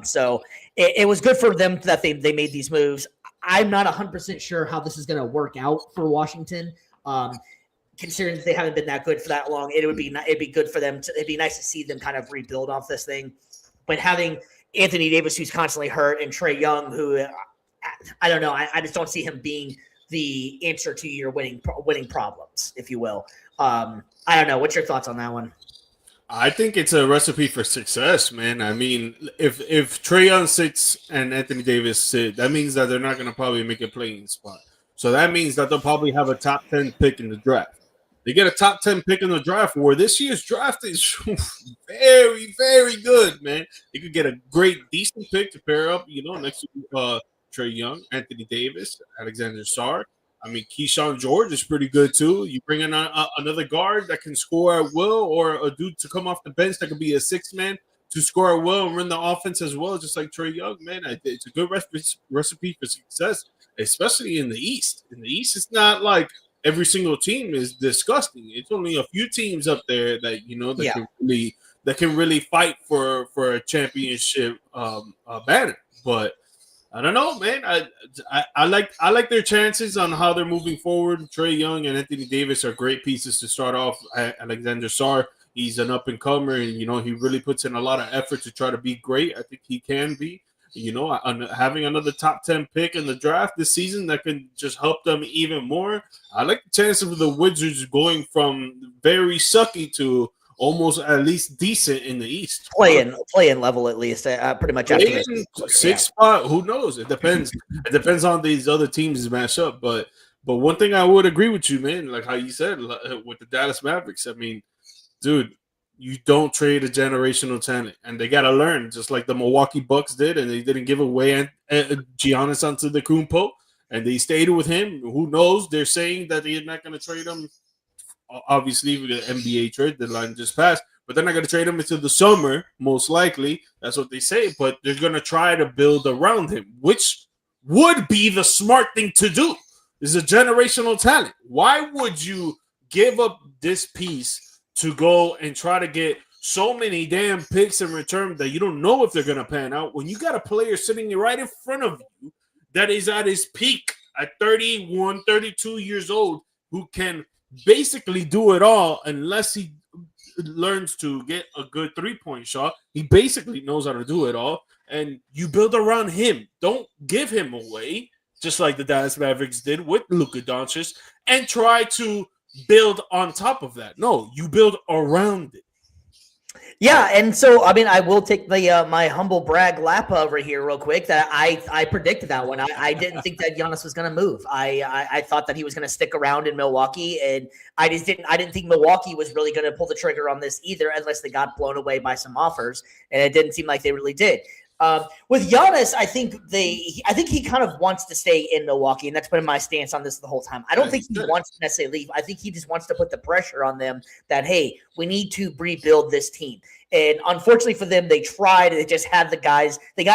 Speaker 1: So it was good for them that they made these moves. I'm not 100% sure how this is going to work out for Washington. Considering that they haven't been that good for that long, it'd be good for them. It'd be nice to see them kind of rebuild off this thing. But having Anthony Davis, who's constantly hurt, and Trae Young, who I don't know. I just don't see him being the answer to your winning problems, if you will. I don't know. What's your thoughts on that one?
Speaker 2: I think it's a recipe for success, man. I mean, if Trae Young sits and Anthony Davis sit, that means that they're not going to probably make a playing spot. So that means that they'll probably have a top 10 pick in the draft. They get a top 10 pick in the draft, where this year's draft is very, very good, man. You could get a great, decent pick to pair up, next to Trae Young, Anthony Davis, Alexander Sarr. I mean, Keyshawn George is pretty good too. You bring in another guard that can score at will, or a dude to come off the bench that could be a sixth man to score at will and run the offense as well, just like Trae Young, man. It's a good recipe for success, especially in the East. In the East, it's not like every single team is disgusting. It's only a few teams up there that can really fight for a championship banner, but. I don't know, man. I like their chances on how they're moving forward. Trae Young and Anthony Davis are great pieces to start off. Alexander Sarr, he's an up-and-comer, and, he really puts in a lot of effort to try to be great. I think he can be. Having another top 10 pick in the draft this season that can just help them even more. I like the chance of the Wizards going from very sucky to almost at least decent in the East.
Speaker 1: Play-in level at least. Pretty much after
Speaker 2: sixth spot. Who knows? It depends. It depends on these other teams match up. But one thing I would agree with you, man, like how you said with the Dallas Mavericks. I mean, dude, you don't trade a generational talent, and they got to learn, just like the Milwaukee Bucks did, and they didn't give away Giannis Antetokounmpo, and they stayed with him. Who knows? They're saying that they're not going to trade him. Obviously, the NBA trade deadline just passed, but they're not going to trade him until the summer, most likely. That's what they say. But they're going to try to build around him, which would be the smart thing to do. This is a generational talent. Why would you give up this piece to go and try to get so many damn picks in return that you don't know if they're going to pan out when you got a player sitting right in front of you that is at his peak at 31, 32 years old who can basically do it all unless he learns to get a good three-point shot. He basically knows how to do it all, and you build around him. Don't give him away, just like the Dallas Mavericks did with Luka Doncic, and try to build on top of that. No, you build around it.
Speaker 1: Yeah, and so I mean, I will take the my humble brag lap over here real quick. That I predicted that one. I didn't think that Giannis was going to move. I thought that he was going to stick around in Milwaukee, and I didn't think Milwaukee was really going to pull the trigger on this either, unless they got blown away by some offers, and it didn't seem like they really did. With Giannis, I think he kind of wants to stay in Milwaukee, and that's been my stance on this the whole time. I don't think he wants to necessarily leave. I think he just wants to put the pressure on them that, hey, we need to rebuild this team. And unfortunately for them, they tried. They just had the guys. They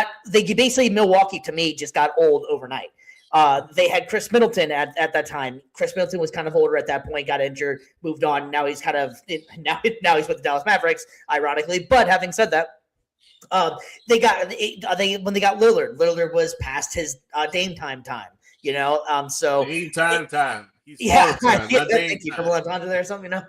Speaker 1: basically, Milwaukee to me just got old overnight. They had Chris Middleton at that time. Chris Middleton was kind of older at that point, got injured, moved on. Now he's kind of now he's with the Dallas Mavericks, ironically. But having said that, when they got Lillard. Lillard was past his Dame time, you know. So
Speaker 2: Dame time. He's
Speaker 1: thank you for Lantana there or something, you know.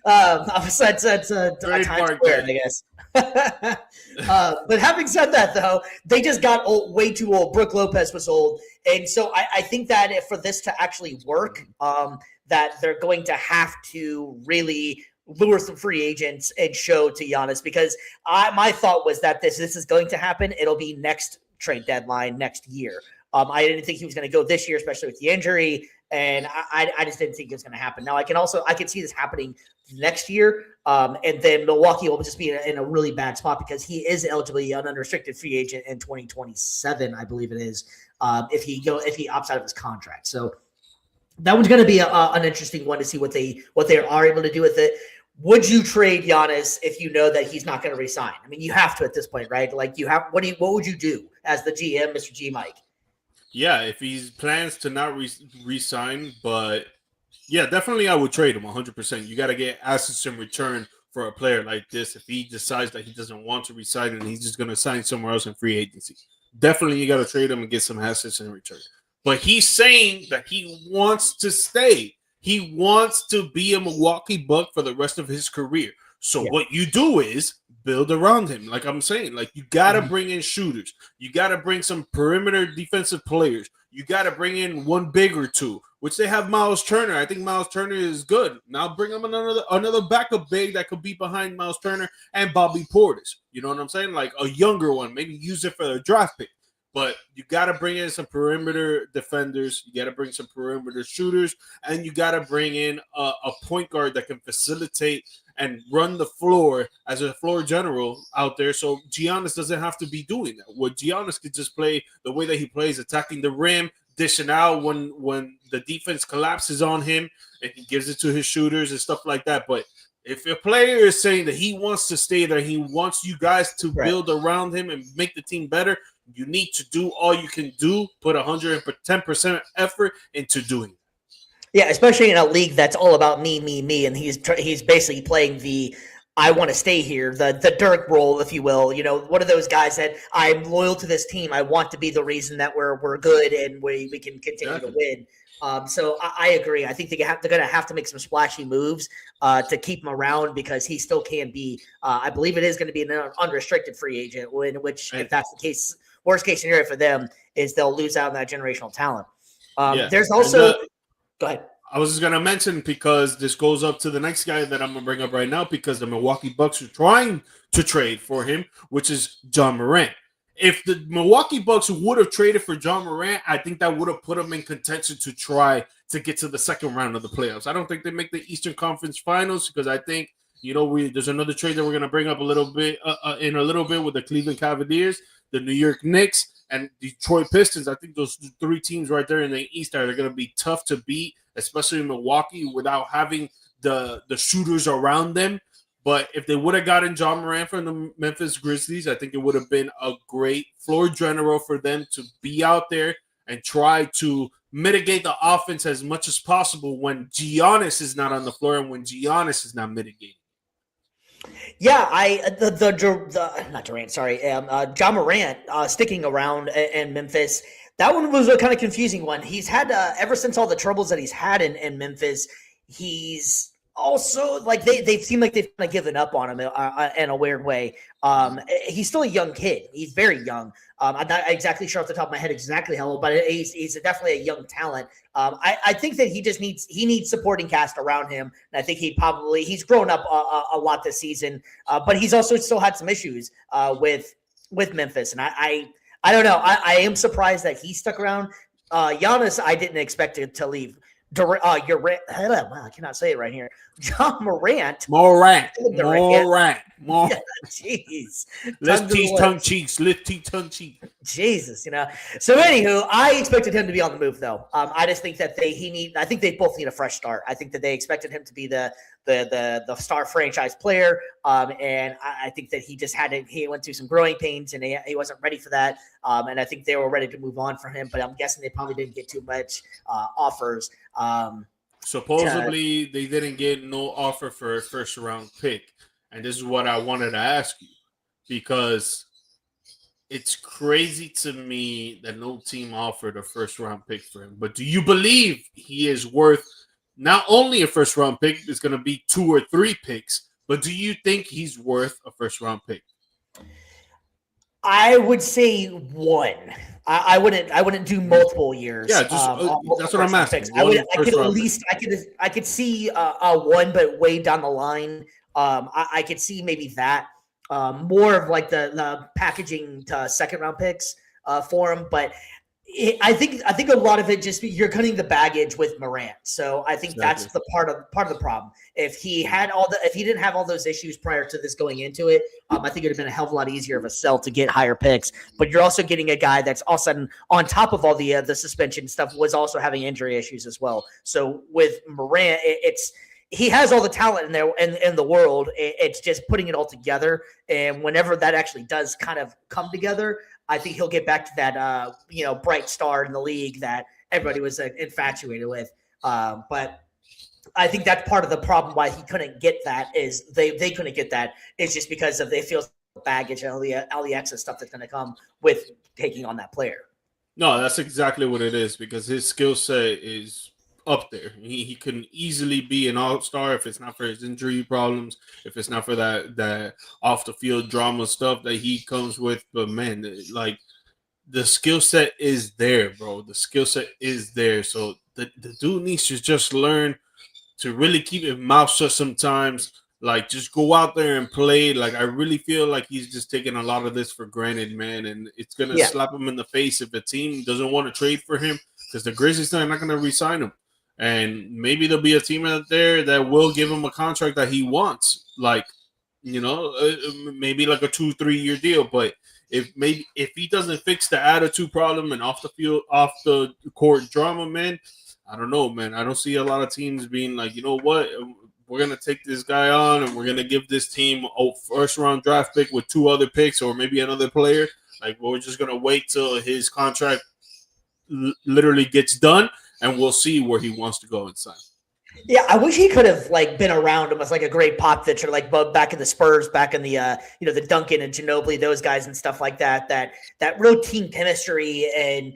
Speaker 1: That's a time squared, I guess. But having said that, though, they just got way too old. Brook Lopez was old, and so I think that for this to actually work, that they're going to have to really lure some free agents and show to Giannis, because my thought was that this is going to happen. It'll be next trade deadline next year. I didn't think he was going to go this year, especially with the injury, and I just didn't think it was going to happen. Now I can see this happening next year, and then Milwaukee will just be in a really bad spot because he is eligible an unrestricted free agent in 2027, I believe it is, if he opts out of his contract. So that one's going to be an interesting one to see what they are able to do with it. Would you trade Giannis if you know that he's not going to resign? I mean, you have to at this point, right? Like you have. What would you do as the GM, Mr. G Mike?
Speaker 2: Yeah, if he plans to not resign, but yeah, definitely I would trade him 100%. You got to get assets in return for a player like this. If he decides that he doesn't want to resign and he's just going to sign somewhere else in free agency, definitely you got to trade him and get some assets in return. But he's saying that he wants to stay. He wants to be a Milwaukee Buck for the rest of his career. So what you do is build around him. Like I'm saying, like you got to bring in shooters. You got to bring some perimeter defensive players. You got to bring in one big or two, which they have Miles Turner. I think Miles Turner is good. Now bring him another backup big that could be behind Miles Turner and Bobby Portis. You know what I'm saying? Like a younger one. Maybe use it for a draft pick. But you got to bring in some perimeter defenders. You got to bring some perimeter shooters. And you got to bring in a point guard that can facilitate and run the floor as a floor general out there. So Giannis doesn't have to be doing that. What Giannis could just play the way that he plays, attacking the rim, dishing out when the defense collapses on him, and he gives it to his shooters and stuff like that. But if a player is saying that he wants to stay there, he wants you guys to build around him and make the team better, you need to do all you can do, put 110% effort into doing it.
Speaker 1: Yeah, especially in a league that's all about me, and he's basically playing the I want to stay here, the Dirk role, if you will. You know, one of those guys that I'm loyal to this team. I want to be the reason that we're good and we can continue to win. So I agree. I think they're going to have to make some splashy moves to keep him around, because he still can be. I believe it is going to be an unrestricted free agent. Which, if that's the case, worst case scenario for them is they'll lose out on that generational talent. There's also. Go ahead.
Speaker 2: I was just going to mention, because this goes up to the next guy that I'm going to bring up right now, because the Milwaukee Bucks are trying to trade for him, which is John Morant. If the Milwaukee Bucks would have traded for John Morant, I think that would have put them in contention to try to get to the second round of the playoffs. I don't think they make the Eastern Conference Finals, because I think, there's another trade that we're going to bring up in a little bit with the Cleveland Cavaliers, the New York Knicks, and Detroit Pistons. I think those three teams right there in the East are going to be tough to beat, especially in Milwaukee, without having the shooters around them. But if they would have gotten John Morant from the Memphis Grizzlies, I think it would have been a great floor general for them to be out there and try to mitigate the offense as much as possible when Giannis is not on the floor and when Giannis is not mitigating.
Speaker 1: Yeah, not Durant, sorry, John Morant sticking around in Memphis. That one was a kind of confusing one. He's had ever since all the troubles that he's had in Memphis. He's also like they seem like they've kind of given up on him in a weird way. He's still a young kid. He's very young. I'm not exactly sure off the top of my head exactly how old, but he's definitely a young talent. I think that he needs supporting cast around him, and I think he's grown up a lot this season. But he's also still had some issues with Memphis, and I don't know. I am surprised that he stuck around. Giannis, I didn't expect it to leave. I cannot say it right here. John Morant.
Speaker 2: Morant.
Speaker 1: Yeah, jeez.
Speaker 2: Let's teach tongue cheeks.
Speaker 1: Jesus, So anywho, I expected him to be on the move, though. I just think that I think they both need a fresh start. I think that they expected him to be the star franchise player, and I think that he went through some growing pains, and he wasn't ready for that. And I think they were ready to move on from him, but I'm guessing they probably didn't get too much offers.
Speaker 2: Supposedly, they didn't get no offer for a first-round pick. And this is what I wanted to ask you, because it's crazy to me that no team offered a first-round pick for him. But do you believe he is worth not only a first-round pick, it's going to be 2 or 3 picks, but do you think he's worth a first-round pick?
Speaker 1: I would say 1. I wouldn't do multiple years.
Speaker 2: Yeah, that's what I'm asking.
Speaker 1: I could see a 1, but way down the line. I could see maybe that more of like the packaging to second round picks for him, but I think a lot of it just you're cutting the baggage with Morant. So I think that's the part of the problem. If he didn't have all those issues prior to this going into it, I think it would have been a hell of a lot easier of a sell to get higher picks. But you're also getting a guy that's all of a sudden on top of all the suspension stuff was also having injury issues as well. So with Morant, he has all the talent in there in the world. It's just putting it all together. And whenever that actually does kind of come together, I think he'll get back to that, bright star in the league that everybody was infatuated with. But I think that's part of the problem why he couldn't get that is they couldn't get that. It's just because they feel baggage and all the excess stuff that's going to come with taking on that player.
Speaker 2: No, that's exactly what it is, because his skill set is up there. He couldn't easily be an all-star if it's not for his injury problems, if it's not for that off the field drama stuff that he comes with. But man, like, the skill set is there, bro. The skill set is there. So the dude needs to just learn to really keep his mouth shut sometimes. Like, just go out there and play. Like, I really feel like he's just taking a lot of this for granted, man. And it's going to slap him in the face if a team doesn't want to trade for him, because the Grizzlies are not going to re-sign him. And maybe there'll be a team out there that will give him a contract that he wants. Like, maybe like a 2-3 year deal. But if he doesn't fix the attitude problem and off the court drama, man, I don't know, man. I don't see a lot of teams being like, you know what, we're going to take this guy on and we're going to give this team a first-round draft pick with 2 other picks or maybe another player. Like, we're just going to wait till his contract literally gets done, and we'll see where he wants to go and sign.
Speaker 1: Yeah, I wish he could have been around him as a great pop pitcher, back in the Spurs, back in the the Duncan and Ginobili, those guys and stuff like that. That real team chemistry, and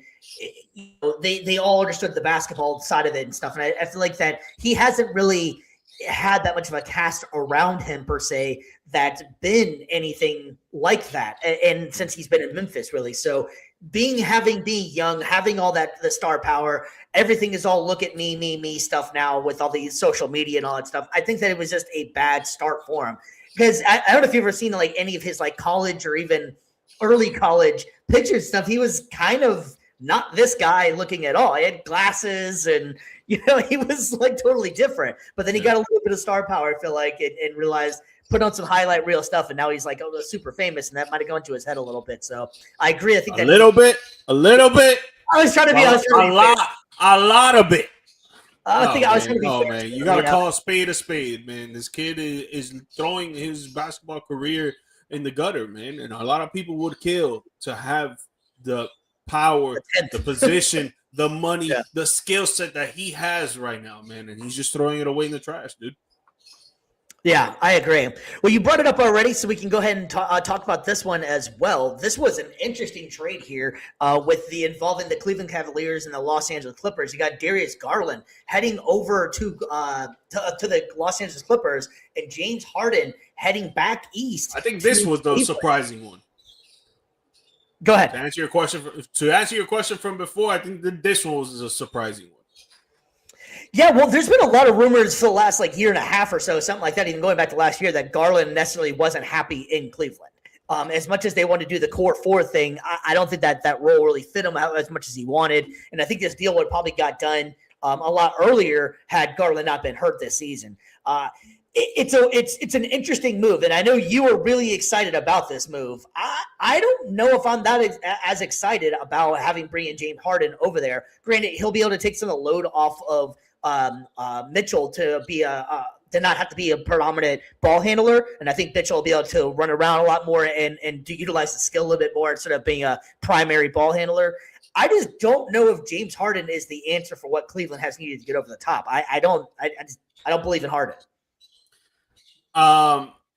Speaker 1: they all understood the basketball side of it and stuff. And I feel like that he hasn't really had that much of a cast around him per se that's been anything like that, and since he's been in Memphis, really. So being young, having all the star power, everything is all look at me stuff now with all the social media and all that stuff. I think that it was just a bad start for him, because I don't know if you've ever seen any of his college or even early college pictures stuff. He was kind of not this guy looking at all. He had glasses and he was totally different. But then he got a little bit of star power, I feel like, and realized, put on some highlight reel stuff, and now he's super famous, and that might have gone to his head a little bit. So I agree. I think that
Speaker 2: a little bit.
Speaker 1: I was trying to be
Speaker 2: a lot of it.
Speaker 1: I think I was trying to be fair.
Speaker 2: Man, you gotta call a spade, man. This kid is throwing his basketball career in the gutter, man. And a lot of people would kill to have the power, the position, the money, the skill set that he has right now, man. And he's just throwing it away in the trash, dude.
Speaker 1: Yeah, I agree. Well, you brought it up already, so we can go ahead and talk about this one as well. This was an interesting trade here with the involving the Cleveland Cavaliers and the Los Angeles Clippers. You got Darius Garland heading over to the Los Angeles Clippers, and James Harden heading back east.
Speaker 2: I think this was the surprising one.
Speaker 1: Go ahead.
Speaker 2: To answer your question from before, I think that this one was a surprising one.
Speaker 1: Yeah, well, there's been a lot of rumors for the last year and a half or so, something like that, even going back to last year, that Garland necessarily wasn't happy in Cleveland. As much as they wanted to do the core four thing, I don't think that role really fit him out as much as he wanted. And I think this deal would probably got done a lot earlier had Garland not been hurt this season. It's an interesting move, and I know you were really excited about this move. I don't know if I'm that as excited about bringing James Harden over there. Granted, he'll be able to take some of the load off of Mitchell to be to not have to be a predominant ball handler, and I think Mitchell will be able to run around a lot more and to utilize the skill a little bit more instead of being a primary ball handler. I just don't know if James Harden is the answer for what Cleveland has needed to get over the top. I don't believe in Harden.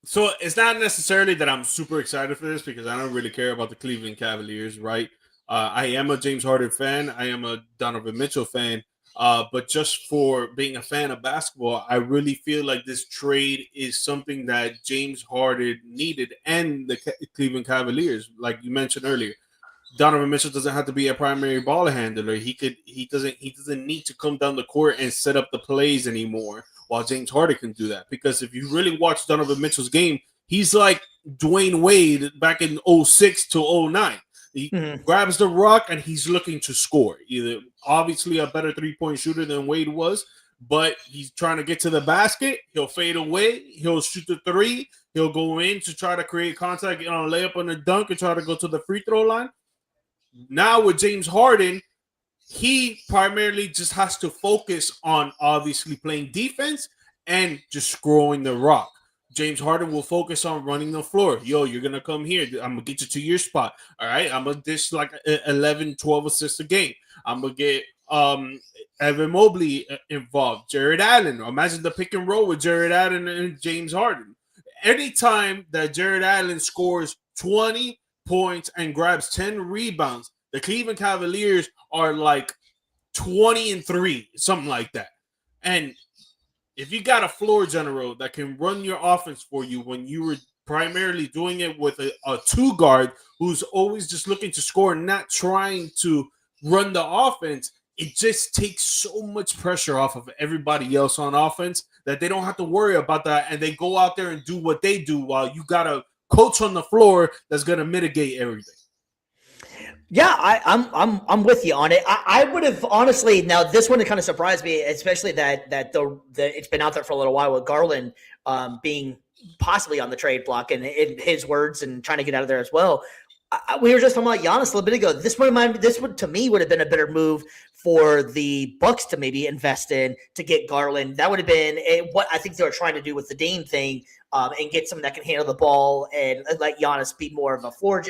Speaker 2: So it's not necessarily that I'm super excited for this because I don't really care about the Cleveland Cavaliers, right? I am a James Harden fan. I am a Donovan Mitchell fan. But just for being a fan of basketball, I really feel like this trade is something that James Harden needed and the Cleveland Cavaliers, like you mentioned earlier. Donovan Mitchell doesn't have to be a primary ball handler. He doesn't need to come down the court and set up the plays anymore, while James Harden can do that. Because if you really watch Donovan Mitchell's game, he's like Dwayne Wade back in 06 to 09. He grabs the rock and he's looking to score. Either obviously a better three-point shooter than Wade was, but he's trying to get to the basket. He'll fade away. He'll shoot the three. He'll go in to try to create contact on a layup and a dunk and try to go to the free throw line. Now with James Harden, he primarily just has to focus on obviously playing defense and just scoring the rock. James Harden will focus on running the floor. Yo, you're going to come here. I'm going to get you to your spot. All right. I'm going to dish like 11, 12 assists a game. I'm going to get Evan Mobley involved. Jared Allen. Imagine the pick and roll with Jared Allen and James Harden. Anytime that Jared Allen scores 20 points and grabs 10 rebounds, the Cleveland Cavaliers are like 20-3, something like that. And if you got a floor general that can run your offense for you when you were primarily doing it with a two guard who's always just looking to score and not trying to run the offense, it just takes so much pressure off of everybody else on offense that they don't have to worry about that, and they go out there and do what they do while you got a coach on the floor that's going to mitigate everything.
Speaker 1: Yeah, I'm with you on it. I would have honestly, now this one kind of surprised me, especially that it's been out there for a little while with Garland being possibly on the trade block and in his words and trying to get out of there as well. We were just talking about Giannis a little bit ago. This would to me would have been a better move for the Bucks to maybe invest in to get Garland. That would have been what I think they were trying to do with the Dame thing and get someone that can handle the ball and let Giannis be more of a floor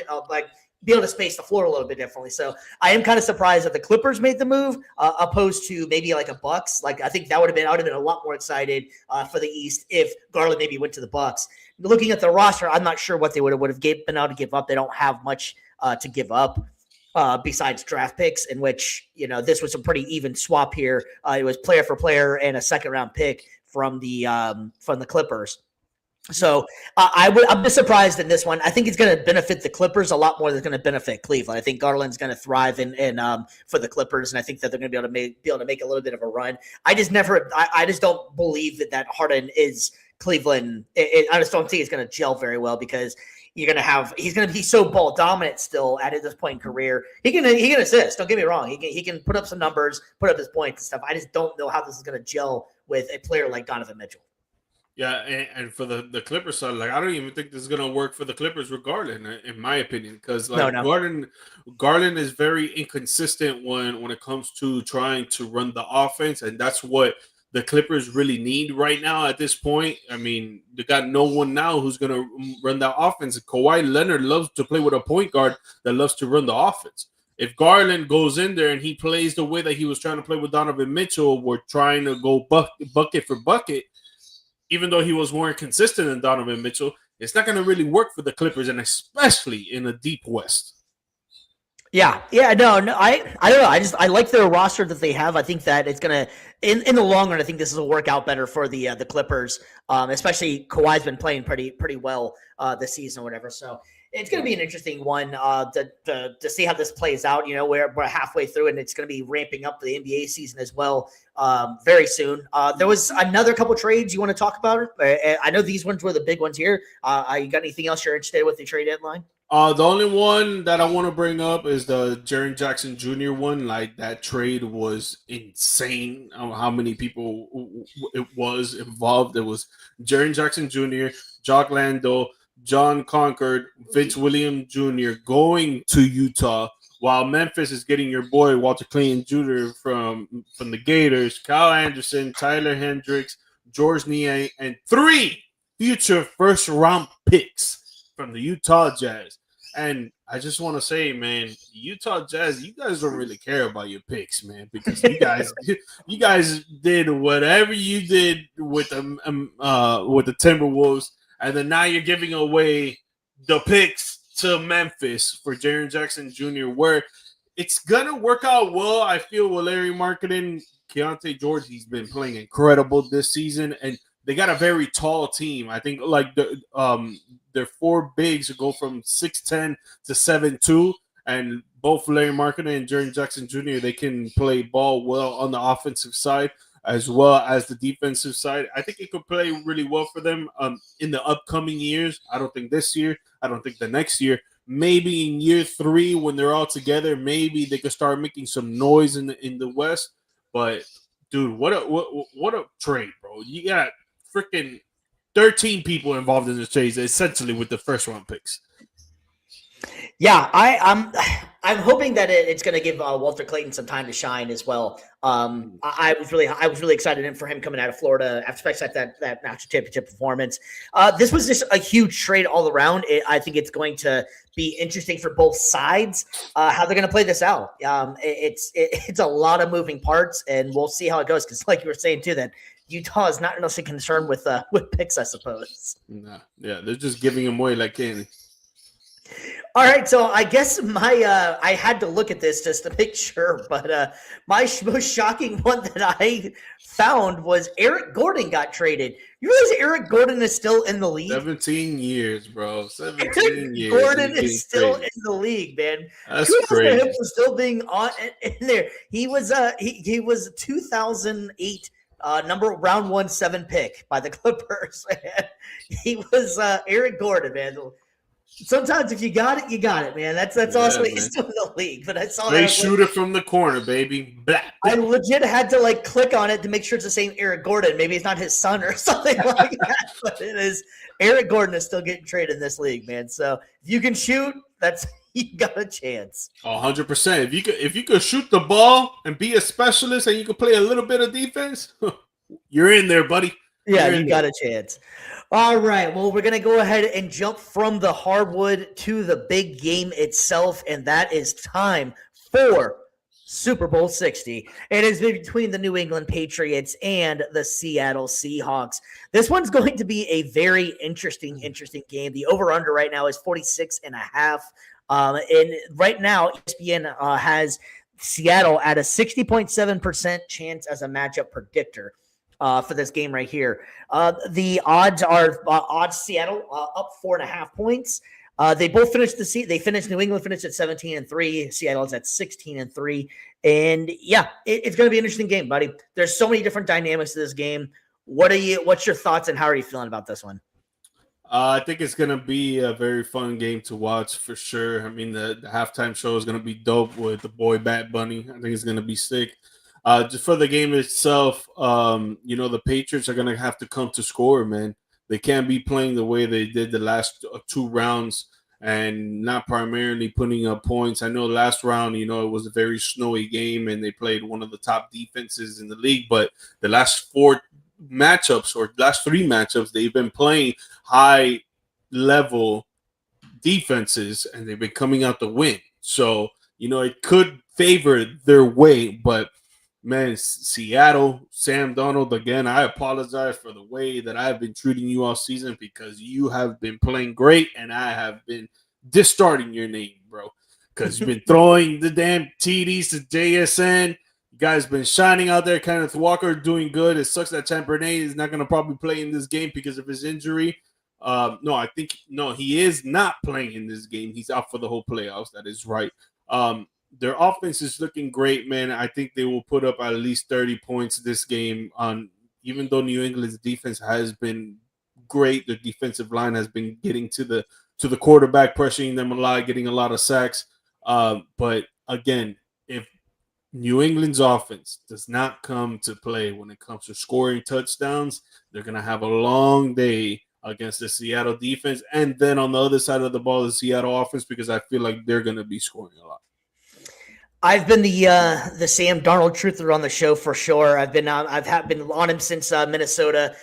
Speaker 1: be able to space the floor a little bit differently. So I am kind of surprised that the Clippers made the move opposed to maybe like a Bucks. Like I think I would have been a lot more excited for the East if Garland maybe went to the Bucks. Looking at the roster, I'm not sure what they would have been able to give up. They don't have much to give up besides draft picks, in which, this was a pretty even swap here. It was player for player and a second round pick from the Clippers. So I'm just surprised in this one. I think it's going to benefit the Clippers a lot more than it's going to benefit Cleveland. I think Garland's going to thrive in for the Clippers, and I think that they're going to be able to make a little bit of a run. I just don't believe that Harden is Cleveland. I just don't think it's going to gel very well because he's going to be so ball dominant still at this point in career. He can assist. Don't get me wrong. He can put up some numbers, put up his points and stuff. I just don't know how this is going to gel with a player like Donovan Mitchell.
Speaker 2: Yeah, and for the Clippers side, like I don't even think this is gonna work for the Clippers regardless, in my opinion, because
Speaker 1: No,
Speaker 2: like
Speaker 1: no.
Speaker 2: Garland is very inconsistent when it comes to trying to run the offense, and that's what the Clippers really need right now at this point. I mean, they got no one now who's gonna run that offense. Kawhi Leonard loves to play with a point guard that loves to run the offense. If Garland goes in there and he plays the way that he was trying to play with Donovan Mitchell, we're trying to go bucket for bucket, even though he was more inconsistent than Donovan Mitchell, it's not going to really work for the Clippers, and especially in a deep West.
Speaker 1: Yeah, no, I don't know. I like their roster that they have. I think that it's gonna in the long run. I think this will work out better for the Clippers, especially Kawhi's been playing pretty well this season or whatever. So it's gonna be an interesting one to see how this plays out. You know, we're halfway through, and it's gonna be ramping up the NBA season as well very soon. There was another couple trades you want to talk about. I know these ones were the big ones here. You got anything else you're interested in with the trade deadline?
Speaker 2: The only one that I want to bring up is the Jaren Jackson Jr. one. Like that trade was insane. How many people it was involved? It was Jaren Jackson Jr., Jock Landale, John Concord, Vince Williams Jr. going to Utah, while Memphis is getting your boy Walter Clayton Jr. from the Gators, Kyle Anderson, Tyler Hendricks, George Niang, and 3 future first round picks from the Utah Jazz. And I just want to say, man, Utah Jazz, you guys don't really care about your picks, man, because you guys did whatever you did with the Timberwolves, and then now you're giving away the picks to Memphis for Jaren Jackson Jr., where it's gonna work out well. I feel with Larry Marketing, Keontae George, he's been playing incredible this season, and they got a very tall team. I think like their 4 bigs go from 6'10" to 7'2", and both Larry Marketing and Jaren Jackson Jr., they can play ball well on the offensive side as well as the defensive side. I think it could play really well for them in the upcoming years. I don't think this year. I don't think the next year. Maybe in year 3 when they're all together, maybe they could start making some noise in the West. But dude, what a trade, bro! You got freaking 13 people involved in this trade, essentially with the first round picks.
Speaker 1: Yeah, I'm hoping that it's going to give Walter Clayton some time to shine as well. I was really excited for him coming out of Florida, especially at that national championship performance. This was just a huge trade all around. I think it's going to be interesting for both sides how they're going to play this out. It's a lot of moving parts, and we'll see how it goes. Because, like you were saying too, that Utah is not necessarily concerned with picks, I suppose.
Speaker 2: Nah, yeah, they're just giving them away like candy.
Speaker 1: All right, so I guess I had to look at this just to make sure, but my most shocking one that I found was Eric Gordon got traded. You realize Eric Gordon is still in the league?
Speaker 2: 17 years, bro. 17
Speaker 1: Eric
Speaker 2: years.
Speaker 1: Gordon is still in the league, man.
Speaker 2: That's crazy.
Speaker 1: Him for still being in there. He was he was a 2008 round 1 7 pick by the Clippers. Man. He was Eric Gordon, man. Sometimes if you got it, you got it, man. That's awesome. He's still in the league, but I saw
Speaker 2: they shoot it from the corner, baby. Blah.
Speaker 1: I legit had to like click on it to make sure it's the same Eric Gordon. Maybe it's not his son or something like that, but it is. Eric Gordon is still getting traded in this league, man. So if you can shoot, you got a chance.
Speaker 2: 100%. If you could shoot the ball and be a specialist, and you could play a little bit of defense, you're in there, buddy.
Speaker 1: Yeah, you got a chance. All right. Well, we're going to go ahead and jump from the hardwood to the big game itself, and that is time for Super Bowl 60. It is between the New England Patriots and the Seattle Seahawks. This one's going to be a very interesting game. The over-under right now is 46.5. And right now, ESPN has Seattle at a 60.7% chance as a matchup predictor. For this game right here. The odds are odds Seattle up 4.5 points. They both finished New England finished at 17-3. Seattle's at 16-3. And yeah, it's going to be an interesting game, buddy. There's so many different dynamics to this game. What's your thoughts and how are you feeling about this one?
Speaker 2: I think it's going to be a very fun game to watch for sure. I mean, the halftime show is going to be dope with the boy Bat Bunny. I think it's going to be sick. Just for the game itself, the Patriots are gonna have to come to score, man. They can't be playing the way they did the last two rounds and not primarily putting up points. I know last round, it was a very snowy game and they played one of the top defenses in the league, but the last three matchups, they've been playing high level defenses and they've been coming out to win. So, it could favor their way, but man, Seattle, Sam Darnold, again, I apologize for the way that I've been treating you all season because you have been playing great and I have been discarding your name, bro, because you've been throwing the damn TDs to JSN. You guys been shining out there. Kenneth Walker doing good. It sucks that Champernay is not going to probably play in this game because of his injury. He is not playing in this game. He's out for the whole playoffs. That is right. Their offense is looking great, man. I think they will put up at least 30 points this game. Even though New England's defense has been great, the defensive line has been getting to the quarterback, pressuring them a lot, getting a lot of sacks. But again, if New England's offense does not come to play when it comes to scoring touchdowns, they're going to have a long day against the Seattle defense. And then on the other side of the ball, the Seattle offense, because I feel like they're going to be scoring a lot.
Speaker 1: I've been the Sam Darnold truther on the show for sure. I've been on him since Minnesota.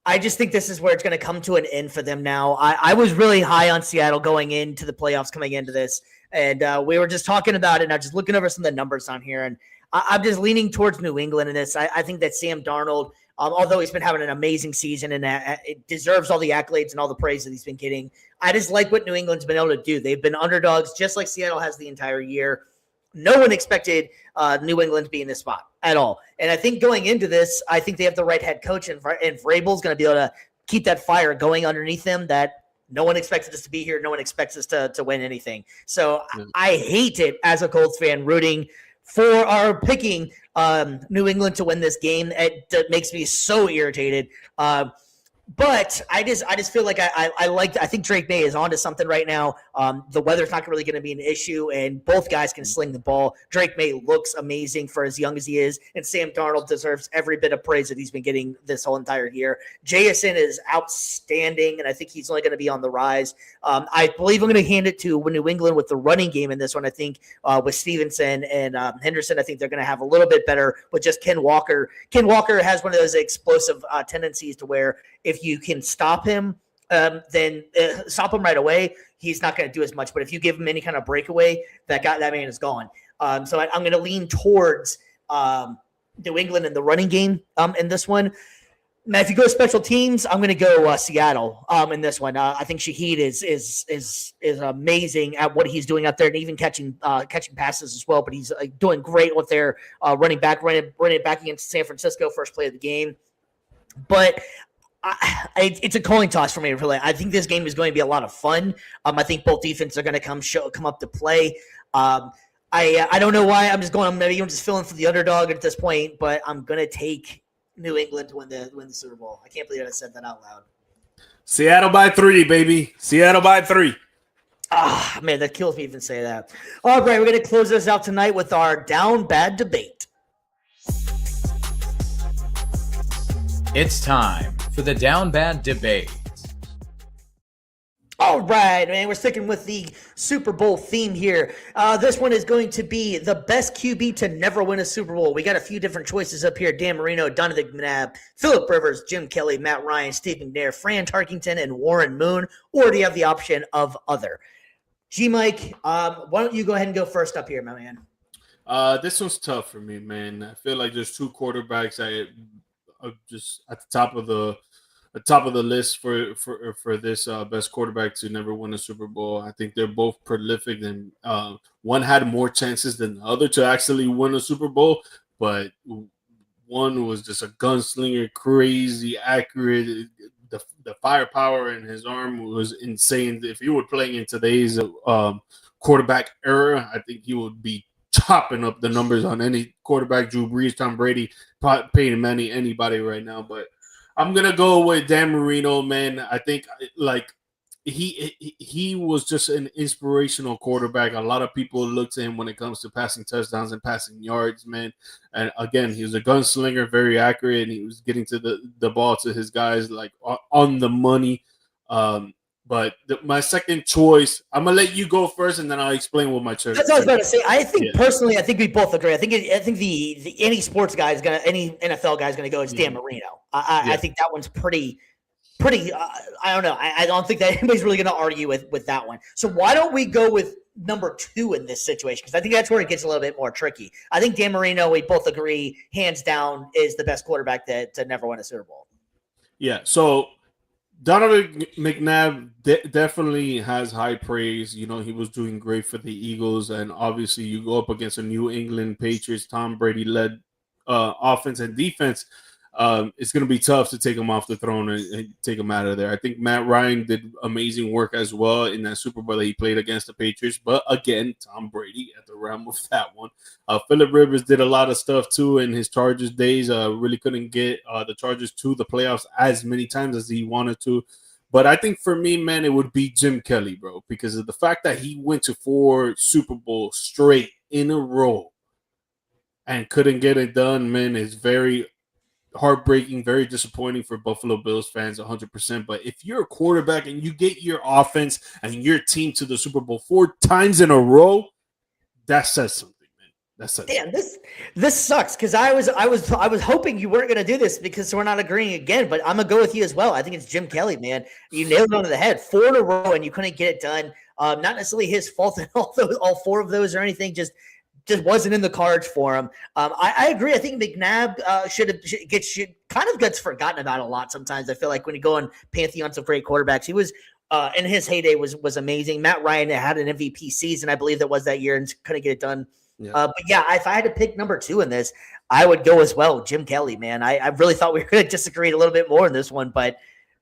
Speaker 1: I just think this is where it's going to come to an end for them now. I was really high on Seattle going into the playoffs coming into this, and we were just talking about it, and I was just looking over some of the numbers on here, and I'm just leaning towards New England in this. I think that Sam Darnold, although he's been having an amazing season and it deserves all the accolades and all the praise that he's been getting, I just like what New England's been able to do. They've been underdogs just like Seattle has the entire year. No one expected New England to be in this spot at all. And I think going into this, I think they have the right head coach, and Vrabel's going to be able to keep that fire going underneath them that no one expected us to be here. No one expects us to win anything. So I hate it as a Colts fan rooting for our picking New England to win this game. It makes me so irritated. But I just feel like I think Drake May is onto something right now. The weather's not really going to be an issue, and both guys can sling the ball. Drake May looks amazing for as young as he is, and Sam Darnold deserves every bit of praise that he's been getting this whole entire year. JSN is outstanding, and I think he's only going to be on the rise. I believe I'm going to hand it to New England with the running game in this one. I think with Stevenson and Henderson, I think they're going to have a little bit better with just Ken Walker. Ken Walker has one of those explosive tendencies to where if you can stop him, then stop him right away. He's not going to do as much. But if you give him any kind of breakaway, that man is gone. So I'm going to lean towards New England in the running game in this one. Now, if you go special teams, I'm going to go Seattle in this one. I think Shaheed is amazing at what he's doing out there, and even catching passes as well. But he's doing great with their running back against San Francisco, first play of the game. But it's a coin toss for me, really. I think this game is going to be a lot of fun. I think both defenses are going to come up to play. I don't know why. I'm just feeling for the underdog at this point, but I'm going to take New England to win the Super Bowl. I can't believe I said that out loud.
Speaker 2: Seattle by 3, baby. Seattle by 3.
Speaker 1: Ah, man, that kills me even say that. All right, we're going to close this out tonight with our Down Bad Debate.
Speaker 3: It's time for the Down Bad Debate.
Speaker 1: All right, man, we're sticking with the Super Bowl theme here. This one is going to be the best QB to never win a Super Bowl. We got a few different choices up here. Dan Marino, Donovan McNabb, Phillip Rivers, Jim Kelly, Matt Ryan, Steve McNair, Fran Tarkington, and Warren Moon. Or do you have the option of other? G-Mike, why don't you go ahead and go first up here, my man?
Speaker 2: This one's tough for me, man. I feel like there's two quarterbacks just at the top of the list for this best quarterback to never win a Super Bowl. I think they're both prolific, and one had more chances than the other to actually win a Super Bowl, but one was just a gunslinger, crazy accurate. The firepower in his arm was insane. If he were playing in today's quarterback era, I think he would be chopping up the numbers on any quarterback, Drew Brees, Tom Brady, Peyton Manning, anybody right now. But I'm going to go with Dan Marino, man. I think, like, he was just an inspirational quarterback. A lot of people look to him when it comes to passing touchdowns and passing yards, man. And again, he was a gunslinger, very accurate, and he was getting to the ball to his guys like on the money. But my second choice, I'm gonna let you go first, and then I'll explain what my choice.
Speaker 1: That's what I was about to say. I think personally, I think we both agree. I think the any sports guy is gonna, any NFL guy is gonna go. It's Dan Marino. I think that one's pretty. I don't know. I don't think that anybody's really gonna argue with that one. So why don't we go with number 2 in this situation? Because I think that's where it gets a little bit more tricky. I think Dan Marino, we both agree, hands down, is the best quarterback to never win a Super Bowl.
Speaker 2: Yeah. So Donovan McNabb definitely has high praise. You know, he was doing great for the Eagles, and obviously you go up against a New England Patriots, Tom Brady-led offense and defense. It's going to be tough to take him off the throne and take him out of there. I think Matt Ryan did amazing work as well in that Super Bowl that he played against the Patriots. But again, Tom Brady at the realm of that one. Phillip Rivers did a lot of stuff too in his Chargers days. Really couldn't get the Chargers to the playoffs as many times as he wanted to. But I think for me, man, it would be Jim Kelly, bro, because of the fact that he went to 4 Super Bowls straight in a row and couldn't get it done, man, is very heartbreaking, very disappointing for Buffalo Bills fans, 100%. But if you're a quarterback and you get your offense and your team to the Super Bowl 4 times in a row, that says something, man. That says
Speaker 1: damn, this sucks, because I was hoping you weren't gonna do this because we're not agreeing again. But I'm gonna go with you as well. I think it's Jim Kelly, man. You nailed it on the head. 4 in a row and you couldn't get it done. Not necessarily his fault in all 4 of those or anything. Just wasn't in the cards for him. I agree. I think McNabb should kind of gets forgotten about a lot sometimes. I feel like when you go on pantheons of great quarterbacks, he was in his heyday was amazing. Matt Ryan had an MVP season, I believe that was that year, and couldn't get it done. Yeah. But yeah, if I had to pick number 2 in this, I would go as well, Jim Kelly, man. I really thought we were going to disagree a little bit more in this one, but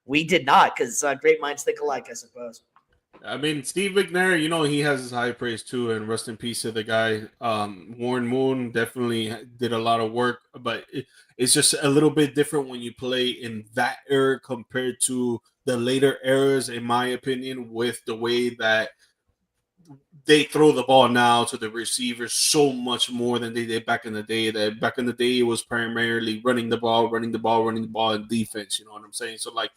Speaker 1: we did not, because great minds think alike, I suppose.
Speaker 2: I mean, Steve McNair, you know, he has his high praise too, and rest in peace to the guy. Warren Moon definitely did a lot of work, but it's just a little bit different when you play in that era compared to the later eras, in my opinion, with the way that they throw the ball now to the receivers so much more than they did back in the day. That back in the day, it was primarily running the ball, and defense. You know what I'm saying? So, like,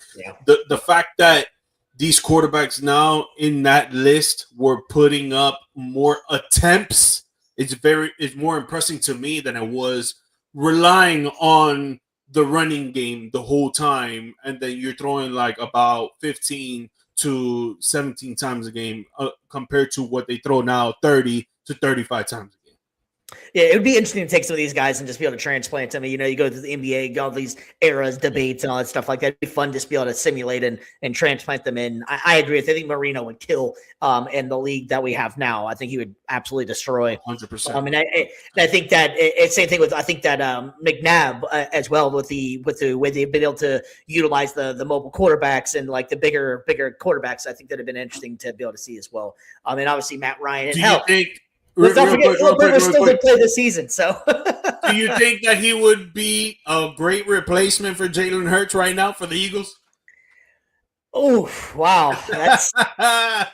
Speaker 2: the fact that these quarterbacks now in that list were putting up more attempts, it's more impressive to me than it was relying on the running game the whole time, and then you're throwing like about 15 to 17 times a game compared to what they throw now, 30 to 35 times a game.
Speaker 1: Yeah, it would be interesting to take some of these guys and just be able to transplant them. You know, you go to the NBA, all these eras, debates, and all that stuff like that. It'd be fun just to be able to simulate and transplant them in. I agree with you. I think Marino would kill in the league that we have now. I think he would absolutely destroy.
Speaker 2: 100%.
Speaker 1: I mean, I think that it's same thing with, I think that McNabb as well with the way they've been able to utilize the mobile quarterbacks and like the bigger quarterbacks. I think that have been interesting to be able to see as well. I mean, obviously Matt Ryan. And
Speaker 2: you think?
Speaker 1: Let's not forget, Phillip Rivers still did play this season. So,
Speaker 2: do you think that he would be a great replacement for Jalen Hurts right now for the Eagles?
Speaker 1: Oh, wow! That's
Speaker 2: I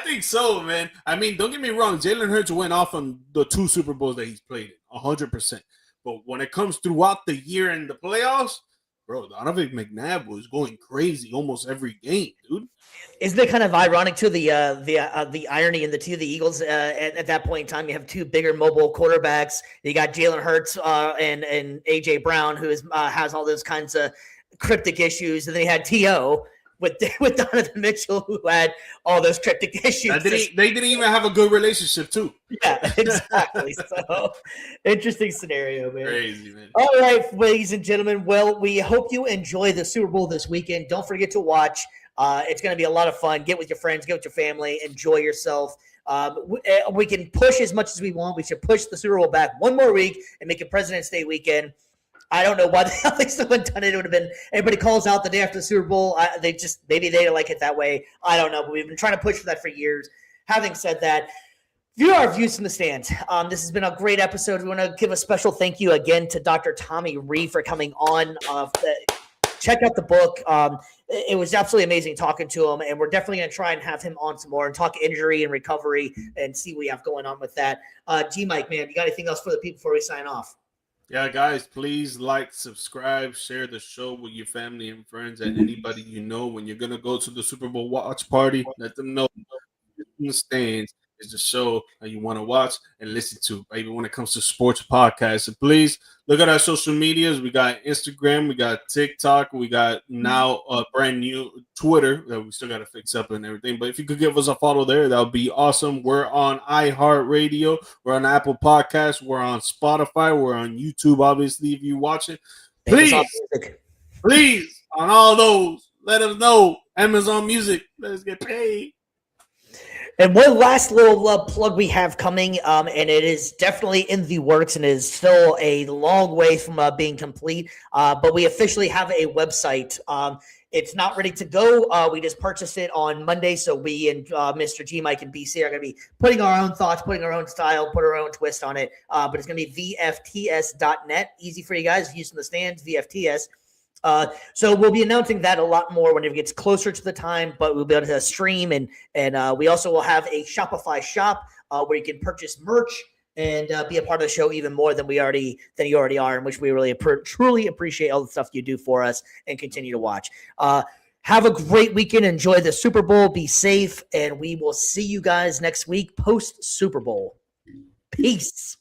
Speaker 2: think so, man. I mean, don't get me wrong. Jalen Hurts went off on the 2 Super Bowls that he's played in, 100%. But when it comes throughout the year in the playoffs, bro, Donovan McNabb was going crazy almost every game, dude.
Speaker 1: Isn't it kind of ironic too, the irony in the Eagles at that point in time? You have 2 bigger mobile quarterbacks. You got Jalen Hurts and AJ Brown, who has all those kinds of cryptic issues, and then you had T.O. with Donovan Mitchell, who had all those cryptic issues.
Speaker 2: They didn't even have a good relationship too.
Speaker 1: Yeah, exactly. So interesting scenario, man.
Speaker 2: Crazy, man.
Speaker 1: All right, ladies and gentlemen. Well, we hope you enjoy the Super Bowl this weekend. Don't forget to watch. It's going to be a lot of fun. Get with your friends, get with your family, enjoy yourself. We can push as much as we want. We should push the Super Bowl back one more week and make it President's Day weekend. I don't know why the hell they still haven't done it. It would have been everybody calls out the day after the Super Bowl. Maybe they like it that way. I don't know, but we've been trying to push for that for years. Having said that, view our views from the stands. This has been a great episode. We want to give a special thank you again to Dr. Tommy Rhee for coming on. Check out the book. it was absolutely amazing talking to him, and we're definitely going to try and have him on some more and talk injury and recovery and see what we have going on with that. G-Mike, man, you got anything else for the people before we sign off?
Speaker 2: Yeah, guys, please like, subscribe, share the show with your family and friends and anybody you know. When you're going to go to the Super Bowl watch party, let them know in the stands is the show that you want to watch and listen to, even when it comes to sports podcasts. So please look at our social medias. We got Instagram, we got TikTok, we got now a brand new Twitter that we still got to fix up and everything. But if you could give us a follow there, that would be awesome. We're on iHeartRadio, we're on Apple Podcasts, we're on Spotify, we're on YouTube, obviously, if you watch it. Please, on all those, let us know. Amazon Music, let's get paid.
Speaker 1: And one last little plug we have coming, and it is definitely in the works and is still a long way from being complete, but we officially have a website. It's not ready to go. We just purchased it on Monday, so we and Mr. G, Mike, and BC are going to be putting our own thoughts, putting our own style, put our own twist on it, but it's going to be vfts.net. Easy for you guys, Houston the Stands, VFTS. So we'll be announcing that a lot more when it gets closer to the time, but we'll be able to stream and we also will have a Shopify shop where you can purchase merch and be a part of the show even more than you already are, in which we really truly appreciate all the stuff you do for us and continue to watch. Have a great weekend. Enjoy the Super Bowl. Be safe, and we will see you guys next week post Super Bowl. Peace.